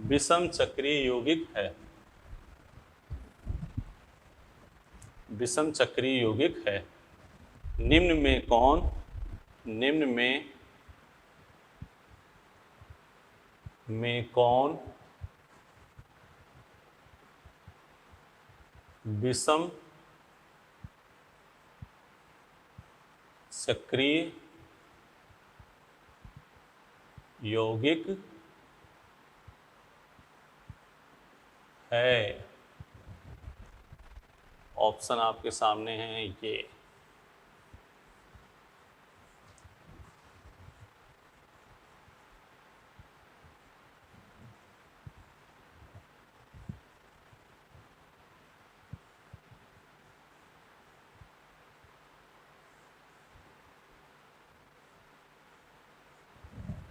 विषम चक्रीय यौगिक है, विषम चक्रीय यौगिक है, निम्न में कौन विषम चक्रीय यौगिक है। ऑप्शन आपके सामने हैं ये,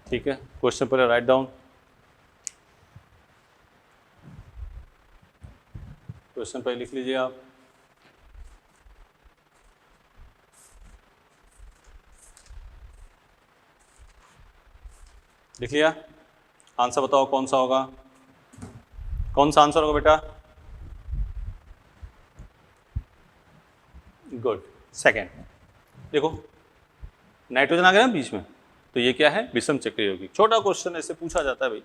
ठीक है। क्वेश्चन पर राइट डाउन, क्वेश्चन पर लिख लीजिए आप। लिख लिया, आंसर बताओ कौन सा होगा, कौन सा आंसर होगा बेटा, गुड, सेकेंड। देखो नाइट्रोजन आ गया ना बीच में, तो ये क्या है, विषम चक्रीय यौगिक। छोटा क्वेश्चन ऐसे पूछा जाता है भाई,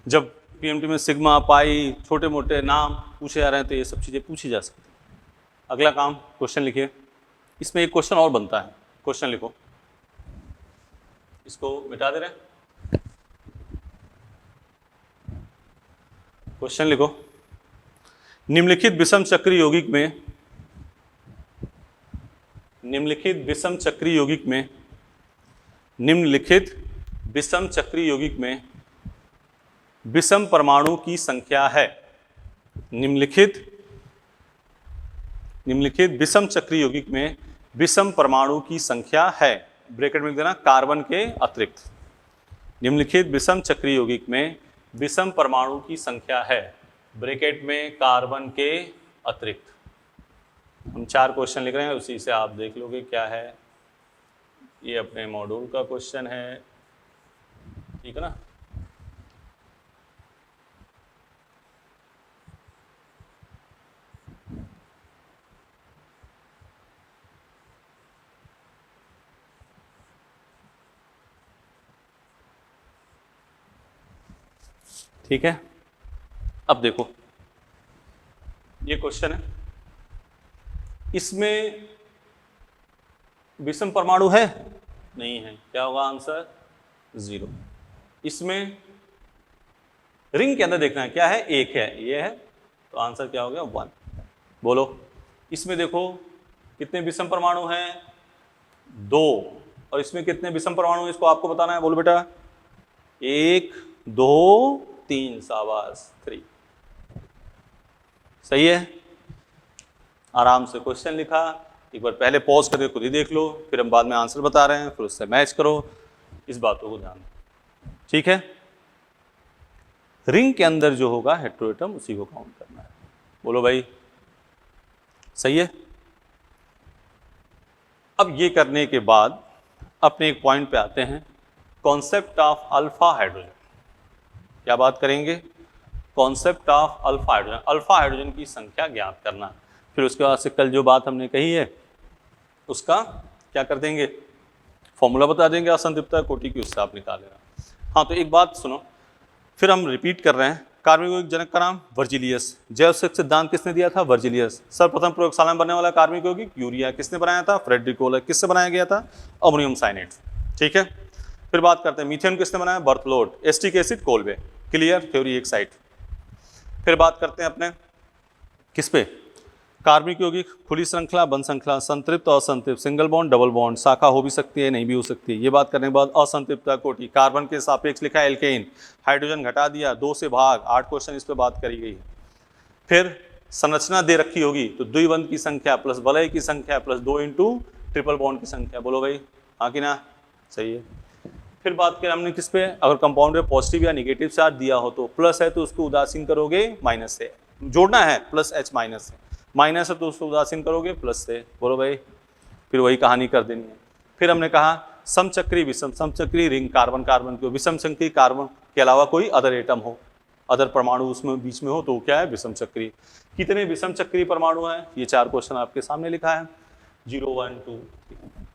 जब पीएमटी में सिग्मा, पाई, छोटे मोटे नाम पूछे जा रहे हैं तो ये सब चीज़ें पूछी जा सकती हैं। अगला काम, क्वेश्चन लिखिए। इसमें एक क्वेश्चन और बनता है, क्वेश्चन लिखो, इसको मिटा दे रहे हैं, क्वेश्चन लिखो। निम्नलिखित विषम चक्रीय यौगिक में, निम्नलिखित विषम चक्रीय यौगिक में, निम्नलिखित विषम चक्रीय यौगिक में विषम परमाणु की संख्या है। निम्नलिखित विषम चक्रीय यौगिक में विषम परमाणु की संख्या है, ब्रैकेट में लिख देना, कार्बन के अतिरिक्त। निम्नलिखित विषम चक्रीय यौगिक में विषम परमाणु की संख्या है, ब्रैकेट में कार्बन के अतिरिक्त। हम 4 क्वेश्चन लिख रहे हैं, उसी से आप देख लोगे क्या है। ये अपने मॉड्यूल का क्वेश्चन है, ठीक है ना। ठीक है, अब देखो ये क्वेश्चन है, इसमें विषम परमाणु है, नहीं है, क्या होगा आंसर, 0। इसमें रिंग के अंदर देखना है, क्या है, 1 है, ये है, तो आंसर क्या हो गया, 1। बोलो, इसमें देखो कितने विषम परमाणु हैं, 2, और इसमें कितने विषम परमाणु हैं, इसको आपको बताना है। बोलो बेटा, 1, 2, 3, शाबाश, 3, सही है। आराम से क्वेश्चन लिखा, एक बार पहले पॉज करके खुद ही देख लो, फिर हम बाद में आंसर बता रहे हैं, फिर उससे मैच करो, इस बातों को ध्यान दो, ठीक है। रिंग के अंदर जो होगा हेटेरोएटम, उसी को काउंट करना है। बोलो भाई, सही है। अब ये करने के बाद अपने एक पॉइंट पे आते हैं, कॉन्सेप्ट ऑफ अल्फा हाइड्रोजन। क्या बात करेंगे, concept of alpha hydrogen, alpha hydrogen की संख्या ज्ञात करना। फिर उसके बाद से कल जो बात हमने कही है उसका क्या कर देंगे, फॉर्मूला बता देंगे, असंतृप्तता कोटि की, उससे आप निकाल लेना। हाँ, तो एक बात सुनो, फिर हम रिपीट कर रहे हैं, कार्बनिक यौगिक जनक का नाम वर्जिलियस। जैव सिद्धांत किसने दिया था? वर्जिलियस। सर्वप्रथम प्रयोगशाला में बनने वाला कार्बनिक यौगिक यूरिया किसने बनाया था? Friedrich Kohler. किससे बनाया गया था? Ammonium cyanate. ठीक है, फिर बात करते हैं मीथेन किसने बनाया? Berthelot. Acetic acid Kolbe. Clear, theory एक साइड। फिर बात करते हैं अपने किस पे? कार्बनिक यौगिक खुली श्रृंखला, बंद श्रृंखला, संतृप्त, असंतृप्त, सिंगल बॉन्ड, डबल बॉन्ड, शाखा हो भी सकती है, नहीं भी हो सकती है। ये बात करने के बाद असंतृप्तता कोटि, कार्बन के सापेक्ष लिखा है एल्केन, हाइड्रोजन घटा दिया, 2 से भाग, 8 क्वेश्चन इस पे बात करी गई है। फिर संरचना दे रखी होगी तो द्विबंध की संख्या प्लस वलय की संख्या प्लस 2 इंटू ट्रिपल बॉन्ड की संख्या। बोलो भाई हाँ कि ना? सही है। फिर बात करें हमने किस पे? अगर कंपाउंड में पॉजिटिव या निगेटिव चार्ज दिया हो तो प्लस है तो उसको उदासीन करोगे माइनस से, जोड़ना है प्लस H माइनस से, माइनस है तो उसको उदासीन करोगे प्लस से। बोलो भाई, फिर वही कहानी कर देनी है। फिर हमने कहा समचक्री विषम, समचक्री रिंग कार्बन कार्बन की, विषम चक्री कार्बन के अलावा कोई अदर एटम हो, अदर परमाणु उसमें बीच में हो तो क्या है? विषम चक्री। कितने विषम चक्री परमाणु हैं? ये 4 क्वेश्चन आपके सामने लिखा है, 0 1 2 3।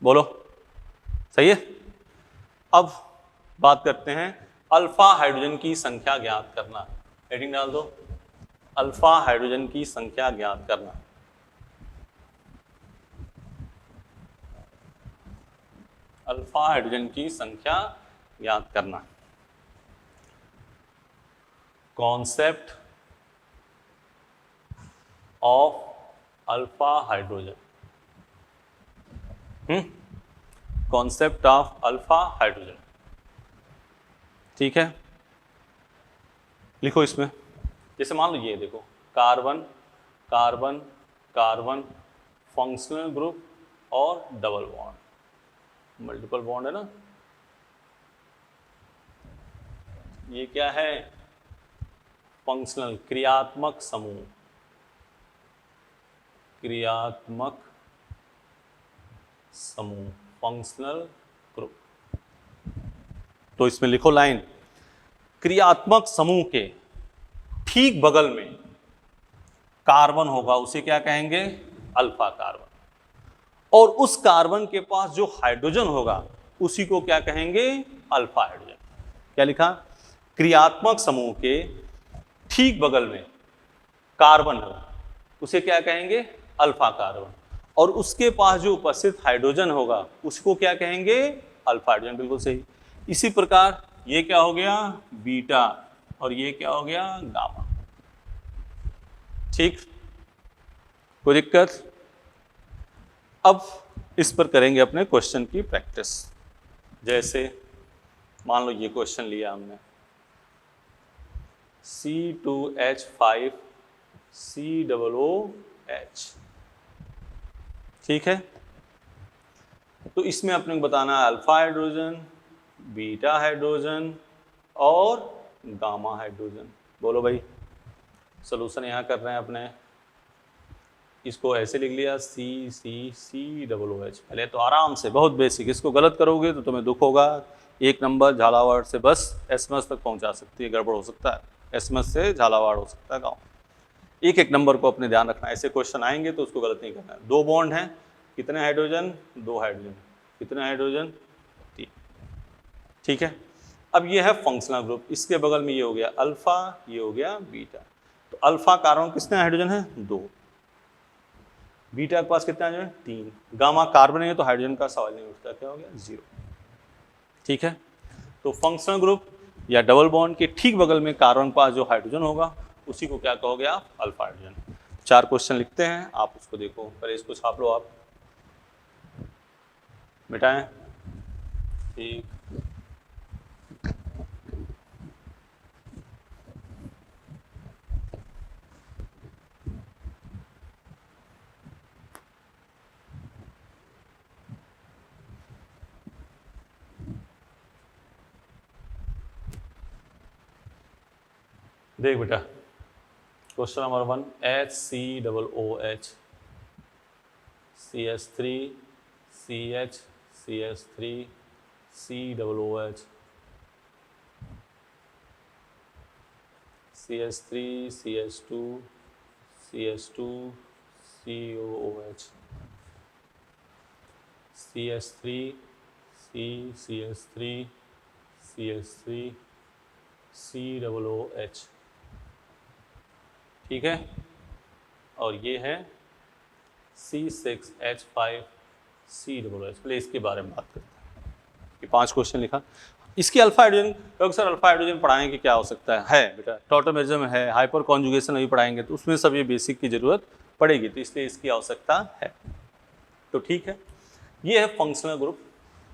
बोलो सही है। अब बात करते हैं अल्फा हाइड्रोजन की संख्या ज्ञात करना। हेडिंग डाल दो, अल्फा हाइड्रोजन की संख्या ज्ञात करना। अल्फा हाइड्रोजन की संख्या ज्ञात करना। Concept of alpha hydrogen. Concept of alpha hydrogen. ठीक है, लिखो इसमें। जैसे मान लो ये देखो, carbon carbon carbon, functional group और डबल बॉन्ड, मल्टीपल बॉन्ड है ना। ये क्या है? फंक्शनल, क्रियात्मक समूह, क्रियात्मक समूह, फंक्शनल ग्रुप। तो इसमें लिखो लाइन, क्रियात्मक समूह के ठीक बगल में कार्बन होगा, उसे क्या कहेंगे? Alpha carbon. और उस कार्बन के पास जो हाइड्रोजन होगा उसी को क्या कहेंगे? Alpha hydrogen. क्या लिखा? क्रियात्मक समूह के ठीक बगल में कार्बन होगा, उसे क्या कहेंगे? Alpha carbon. और उसके पास जो उपस्थित हाइड्रोजन होगा उसको क्या कहेंगे? Alpha hydrogen. बिल्कुल सही। इसी प्रकार ये क्या हो गया? बीटा, और ये क्या हो गया? गामा। ठीक, कोई दिक्कत? अब इस पर करेंगे अपने क्वेश्चन की प्रैक्टिस। जैसे मान लो ये क्वेश्चन लिया हमने, C2H5 COOH। ठीक है, तो इसमें अपने को बताना है अल्फा हाइड्रोजन, बीटा हाइड्रोजन और गामा हाइड्रोजन। बोलो भाई, सॉल्यूशन यहाँ कर रहे हैं अपने। इसको ऐसे लिख लिया COOH। पहले तो आराम से, बहुत बेसिक। इसको गलत करोगे तो तुम्हें दुख होगा। 1 नंबर झालावाड़ से बस SMS तक पहुंचा सकती है, गड़बड़ हो सकता है। SMS से झालावाड़ हो सकता है गाँव। एक नंबर को अपने ध्यान रखना, ऐसे क्वेश्चन आएंगे तो उसको गलत नहीं करना है। 2 बॉन्ड हैं, कितने हाइड्रोजन? 2 हाइड्रोजन। कितने हाइड्रोजन? 3। ठीक है, अब ये है फंक्शनल ग्रुप, इसके बगल में ये हो गया अल्फा, ये हो गया बीटा। तो अल्फा कार्बन कितने हाइड्रोजन है? 2। बीटा के पास कितना हाइड्रोजन? 3। गामा कार्बन है तो हाइड्रोजन का सवाल नहीं उठता, क्या हो गया? 0। ठीक है, तो फंक्शनल ग्रुप या डबल बॉन्ड के ठीक बगल में कार्बन के पास जो हाइड्रोजन होगा उसी को क्या कहोगे आप? Alpha hydrogen. 4 क्वेश्चन लिखते हैं, आप उसको देखो। पहले इसको छाप लो, आप मिटाएं। ठीक, देख बेटा, question number 1, HCOOH CH3 CH CH3 COOH CH3 CH2 CH2 COOH CH3 CH3 CH3 COOH, ठीक है, और ये है C6H5COOH। पहले इसके बारे में बात करते हैं। ये 5 क्वेश्चन लिखा। इसकी अल्फा हाइड्रोजन, क्योंकि सर अल्फा हाइड्रोजन पढ़ाएंगे क्या हो सकता है बेटा, टॉटोमेरिज्म है, हाइपर कॉन्जुगेशन अभी पढ़ाएंगे तो उसमें सब ये बेसिक की जरूरत पड़ेगी, तो इसलिए इसकी आवश्यकता है। तो ठीक है, ये है फंक्शनल ग्रुप।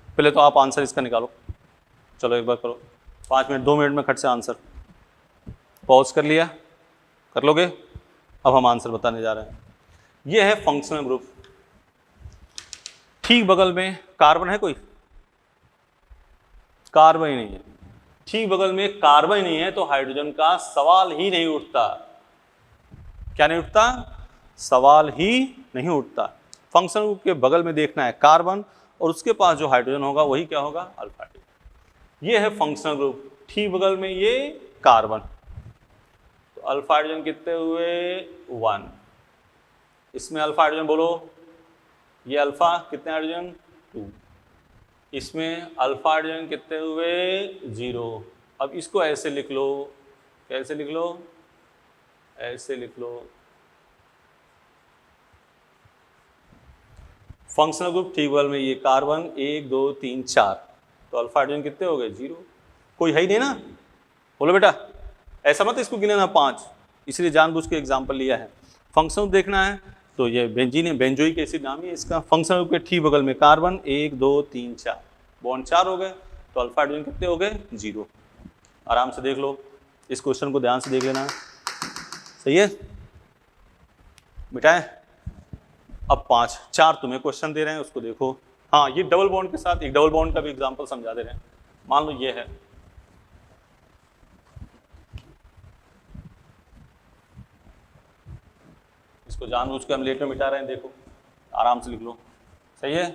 पहले तो आप आंसर इसका निकालो, चलो एक बार करो, 5 मिनट 2 मिनट में खट से आंसर। पॉज कर लिया, कर लोगे? अब हम आंसर बताने जा रहे हैं। ये है फंक्शनल ग्रुप। ठीक बगल में कार्बन है कोई? कार्बन ही नहीं है। ठीक बगल में कार्बन नहीं है तो हाइड्रोजन का सवाल ही नहीं उठता। क्या नहीं उठता? सवाल ही नहीं उठता। फंक्शनल ग्रुप के बगल में देखना है कार्बन, और उसके पास जो हाइड्रोजन होगा वही क्या होगा? Alpha hydrogen. ये है फंक्शनल ग्रुप। ठीक बगल में ये कार्बन, तो अल्फा हाइड्रोजन कितने हुए? 1। इसमें अल्फा हाइड्रोजन बोलो, ये अल्फा कितने हाइड्रोजन? 2। इसमें अल्फा हाइड्रोजन कितने हुए? 0। अब इसको ऐसे लिख लो, कैसे लिख लो? ऐसे लिख लो, फंक्शनल ग्रुप ठीक बगल में ये कार्बन 1 2 3 4, तो अल्फा हाइड्रोजन कितने हो गए? 0। कोई है ही नहीं ना, बोलो बेटा। ऐसा मत इसको गिने ना 5, इसलिए जानबूझ के एग्जाम्पल लिया है। फंक्शनल देखना है तो ये बेंजीन है, बेंजोइक एसिड नाम है इसका। फंक्शनल ग्रुप के ठीक बगल में कार्बन 1 2 3 4, बॉन्ड 4 हो गए, तो अल्फा हाइड्रोजन कितने हो गए? 0। आराम से देख लो, इस क्वेश्चन को ध्यान से देख लेना, सही है? मिटाएं। अब 5 4 तुम्हें क्वेश्चन दे रहे हैं, उसको देखो। हाँ, ये डबल बॉन्ड के साथ एक डबल बॉन्ड का भी एग्जांपल समझा दे रहे हैं। मान लो ये है, इसको जानबूझ के हम लेट में मिटा रहे हैं, देखो आराम से लिख लो, सही है?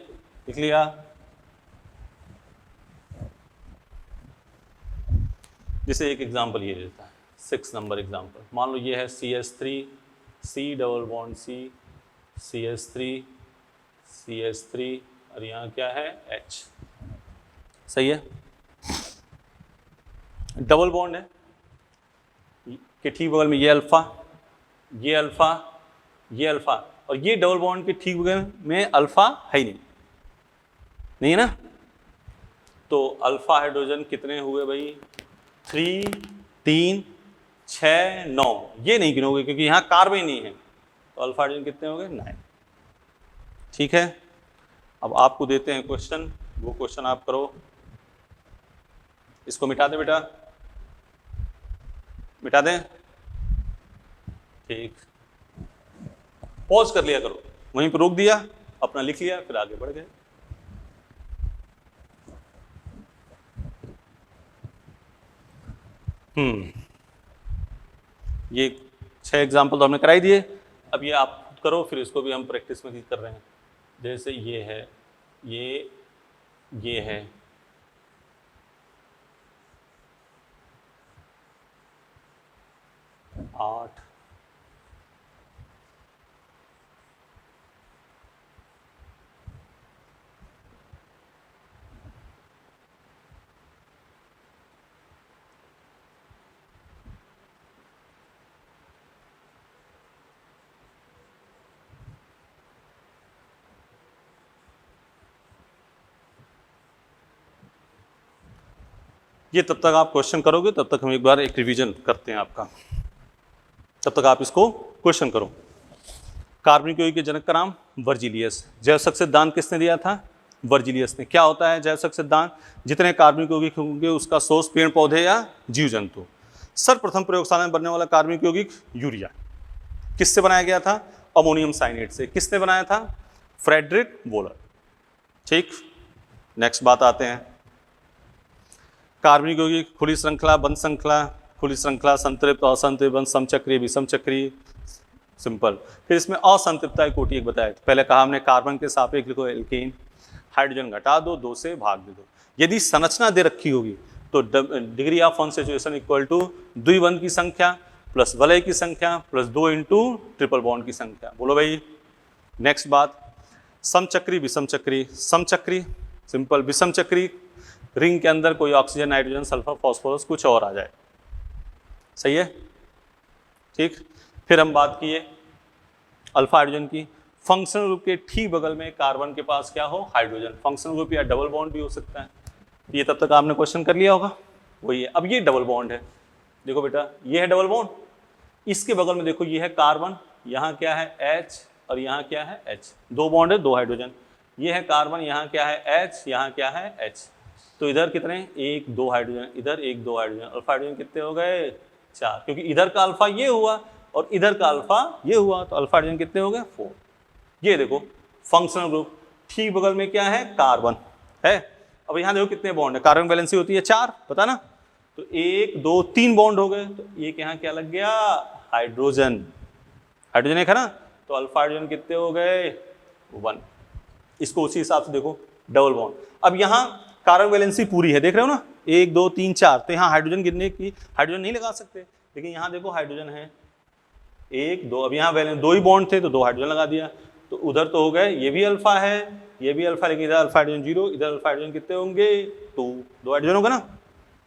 लिख लिया? जैसे एक एग्जांपल ये देता है, 6 नंबर एग्जांपल। मान लो ये है CH3 C double bond C, CH3 CH3, और यहाँ क्या है? H, सही है? डबल बॉन्ड है कि ठीक बगल में ये अल्फा, ये अल्फा, ये अल्फा, और ये डबल बॉन्ड के ठीक बगल में अल्फा है ही नहीं है ना। तो अल्फा हाइड्रोजन कितने हुए भाई? 3 3 6 9, ये नहीं गिनोगे क्योंकि यहाँ कार्बन नहीं है, तो अल्फा हाइड्रोजन कितने हो गए? 9। ठीक है, अब आपको देते हैं क्वेश्चन, वो क्वेश्चन आप करो। इसको मिटा दें बेटा, मिटा दें? ठीक, पॉज कर लिया करो, वहीं पर रोक दिया, अपना लिख लिया, फिर आगे बढ़ गए। ये 6 एग्जाम्पल तो हमने कराई दिए। अब ये आप करो, फिर इसको भी हम प्रैक्टिस में कर रहे हैं। जैसे ये है, ये है, आठ, ये तब तक आप क्वेश्चन करोगे, तब तक हम एक बार एक रिवीजन करते हैं आपका, तब तक आप इसको क्वेश्चन करो। कार्बनिक यौगिक के जनक का नाम वर्जिलियस। जैवसक सिद्धांत किसने दिया था? वर्जिलियस ने। क्या होता है जैवसक सिद्धांत? जितने कार्बनिक यौगिक होंगे उसका सोर्स पेड़ पौधे या जीव जंतु। सर्वप्रथम प्रयोगशाला में बनने वाला कार्बनिक यौगिक यूरिया किससे बनाया गया था? अमोनियम साइनेट से। किसने बनाया था? Friedrich Wohler. ठीक, नेक्स्ट बात आते हैं। कार्बनिक यौगिक खुली श्रृंखला, बंद श्रृंखला, खुली श्रृंखला, संतृप्त, असंतृप्त, बंद, समचक्रीय, विषमचक्रीय, सिंपल। फिर इसमें असंतृप्तता की कोटि एक बताया था। पहले कहा हमने कार्बन के सापेक्ष लिखो एल्केन, हाइड्रोजन घटा दो, 2 से भाग दे दो। यदि संरचना दे रखी होगी तो degree of unsaturation equal to द्विबंध की संख्या प्लस वलय की संख्या प्लस 2 इंटू ट्रिपल बॉन्ड की संख्या। बोलो भाई। नेक्स्ट बात, समचक्री, विषमचक्री, समचक्री सिंपल, विषमचक्री रिंग के अंदर कोई ऑक्सीजन, नाइट्रोजन, सल्फर, फास्फोरस कुछ और आ जाए, सही है, ठीक। फिर हम बात किए अल्फा हाइड्रोजन की। फंक्शनल ग्रुप के ठीक बगल में कार्बन के पास क्या हो, हाइड्रोजन। फंक्शनल ग्रुप या डबल बॉन्ड भी हो सकता है, ये तब तक आपने क्वेश्चन कर लिया होगा, वही है। अब ये डबल बॉन्ड है, देखो बेटा ये है डबल बॉन्ड, इसके बगल में देखो ये है कार्बन, यहाँ क्या है H और यहाँ क्या है H, दो बॉन्ड है, दो हाइड्रोजन। ये है कार्बन, यहाँ क्या है H, यहाँ क्या है H। तो इधर कितने, एक दो हाइड्रोजन, इधर एक दो हाइड्रोजन। अल्फा हाइड्रोजन कितने हो गए, 4, क्योंकि इधर का अल्फा ये हुआ और इधर का अल्फा ये हुआ, तो अल्फा हाइड्रोजन कितने हो गए, 4। ये देखो फंक्शनल ग्रुप, ठीक बगल में क्या है, कार्बन है। अब यहाँ देखो कितने बॉन्ड है, कार्बन वैलेंसी होती है 4, पता ना, तो 1 2 3 बॉन्ड हो गए, तो एक यहाँ क्या लग गया, हाइड्रोजन। हाइड्रोजन एक है ना, तो अल्फा हाइड्रोजन कितने हो गए, 1। इसको उसी हिसाब से देखो डबल बॉन्ड। अब यहाँ कार्बन वैलेंसी पूरी है, देख रहे हो ना, 1 2 3 4, तो यहाँ हाइड्रोजन गिनने की हाइड्रोजन नहीं लगा सकते, लेकिन यहाँ देखो हाइड्रोजन है 1 2, अब यहाँ वैलेंस 2 ही बॉन्ड थे तो 2 हाइड्रोजन लगा दिया, तो उधर तो हो गए, ये भी अल्फा है, ये भी अल्फा, लेकिन इधर अल्फा हाइड्रोजन 0, इधर अल्फा हाइड्रोजन कितने होंगे, 2, 2 हाइड्रोजन होगा ना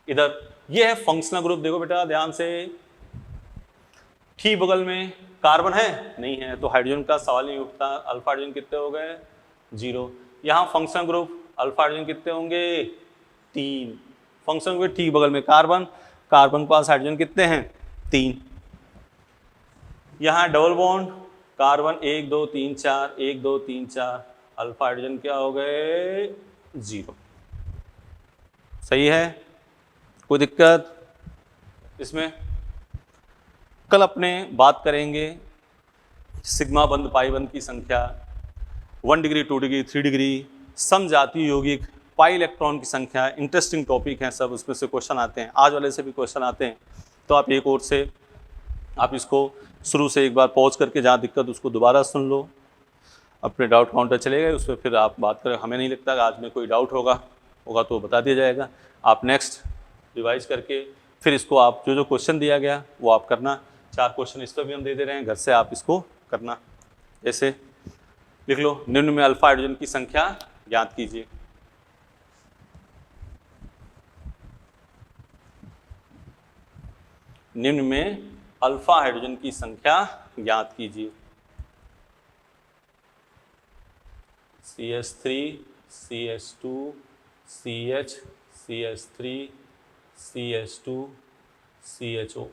इधर। ये है फंक्शनल ग्रुप, देखो बेटा ध्यान से, ठीक बगल में कार्बन है, नहीं है, तो हाइड्रोजन का सवाल नहीं उठता। अल्फा हाइड्रोजन कितने हो गए, 0। यहाँ फंक्शनल ग्रुप अल्फा हाइड्रोजन कितने होंगे, 3। फंक्शनल ग्रुप ठीक बगल में कार्बन, कार्बन के पास हाइड्रोजन कितने हैं, 3। यहाँ double bond, carbon 1 2 3 4, 1 2 3 4, alpha hydrogen क्या हो गए, 0। सही है, कोई दिक्कत इसमें। कल अपने बात करेंगे सिग्मा बंद पाई बंद की संख्या, 1 डिग्री 2 डिग्री 3 डिग्री, समजातीय यौगिक, पाई इलेक्ट्रॉन की संख्या। इंटरेस्टिंग टॉपिक हैं सब, उसमें से क्वेश्चन आते हैं, आज वाले से भी क्वेश्चन आते हैं। तो आप एक और से आप इसको शुरू से एक बार पॉज करके, जहाँ दिक्कत उसको दोबारा सुन लो, अपने डाउट काउंटर चले गए, उस पर फिर आप बात करें। हमें नहीं लगता कि आज में कोई डाउट होगा तो बता दिया जाएगा। आप नेक्स्ट रिवाइज करके फिर इसको आप जो जो क्वेश्चन दिया गया वो आप करना। 4 क्वेश्चन इस पर भी हम दे रहे हैं, घर से आप इसको करना। जैसे लिख लो, निम्न में अल्फा हाइड्रोजन की संख्या ज्ञात कीजिए। निम्न में अल्फा हाइड्रोजन की संख्या ज्ञात कीजिए। CH3 CH2 CH CH3 CH2 CHO।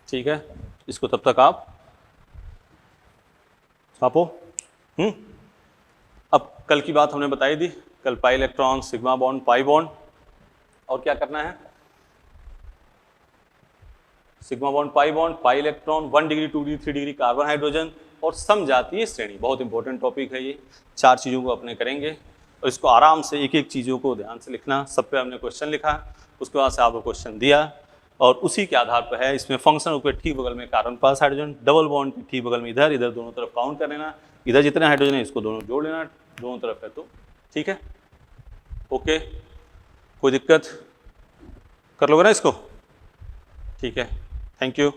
ठीक है, इसको तब तक आप छापो। अब कल की बात हमने बताई दी, कल pi electron, sigma bond, pi bond, और क्या करना है, sigma bond, pi electron, 1 degree 2 degree 3 degree carbon hydrogen, और समजातीय श्रेणी। बहुत इंपॉर्टेंट टॉपिक है ये, 4 चीज़ों को अपने करेंगे, और इसको आराम से एक एक चीज़ों को ध्यान से लिखना। सब पे हमने क्वेश्चन लिखा, उसके बाद से आपको क्वेश्चन दिया, और उसी के आधार पर है। इसमें फंक्शन के ठीक बगल में कार्बन पास हाइड्रोजन, डबल बॉन्ड के ठीक बगल में इधर दोनों तरफ काउंट कर लेना, इधर जितने हाइड्रोजन है इसको दोनों जोड़ लेना, दोनों तरफ है तो ठीक है। ओके, कोई दिक्कत, कर लोगे ना इसको, ठीक है, थैंक यू।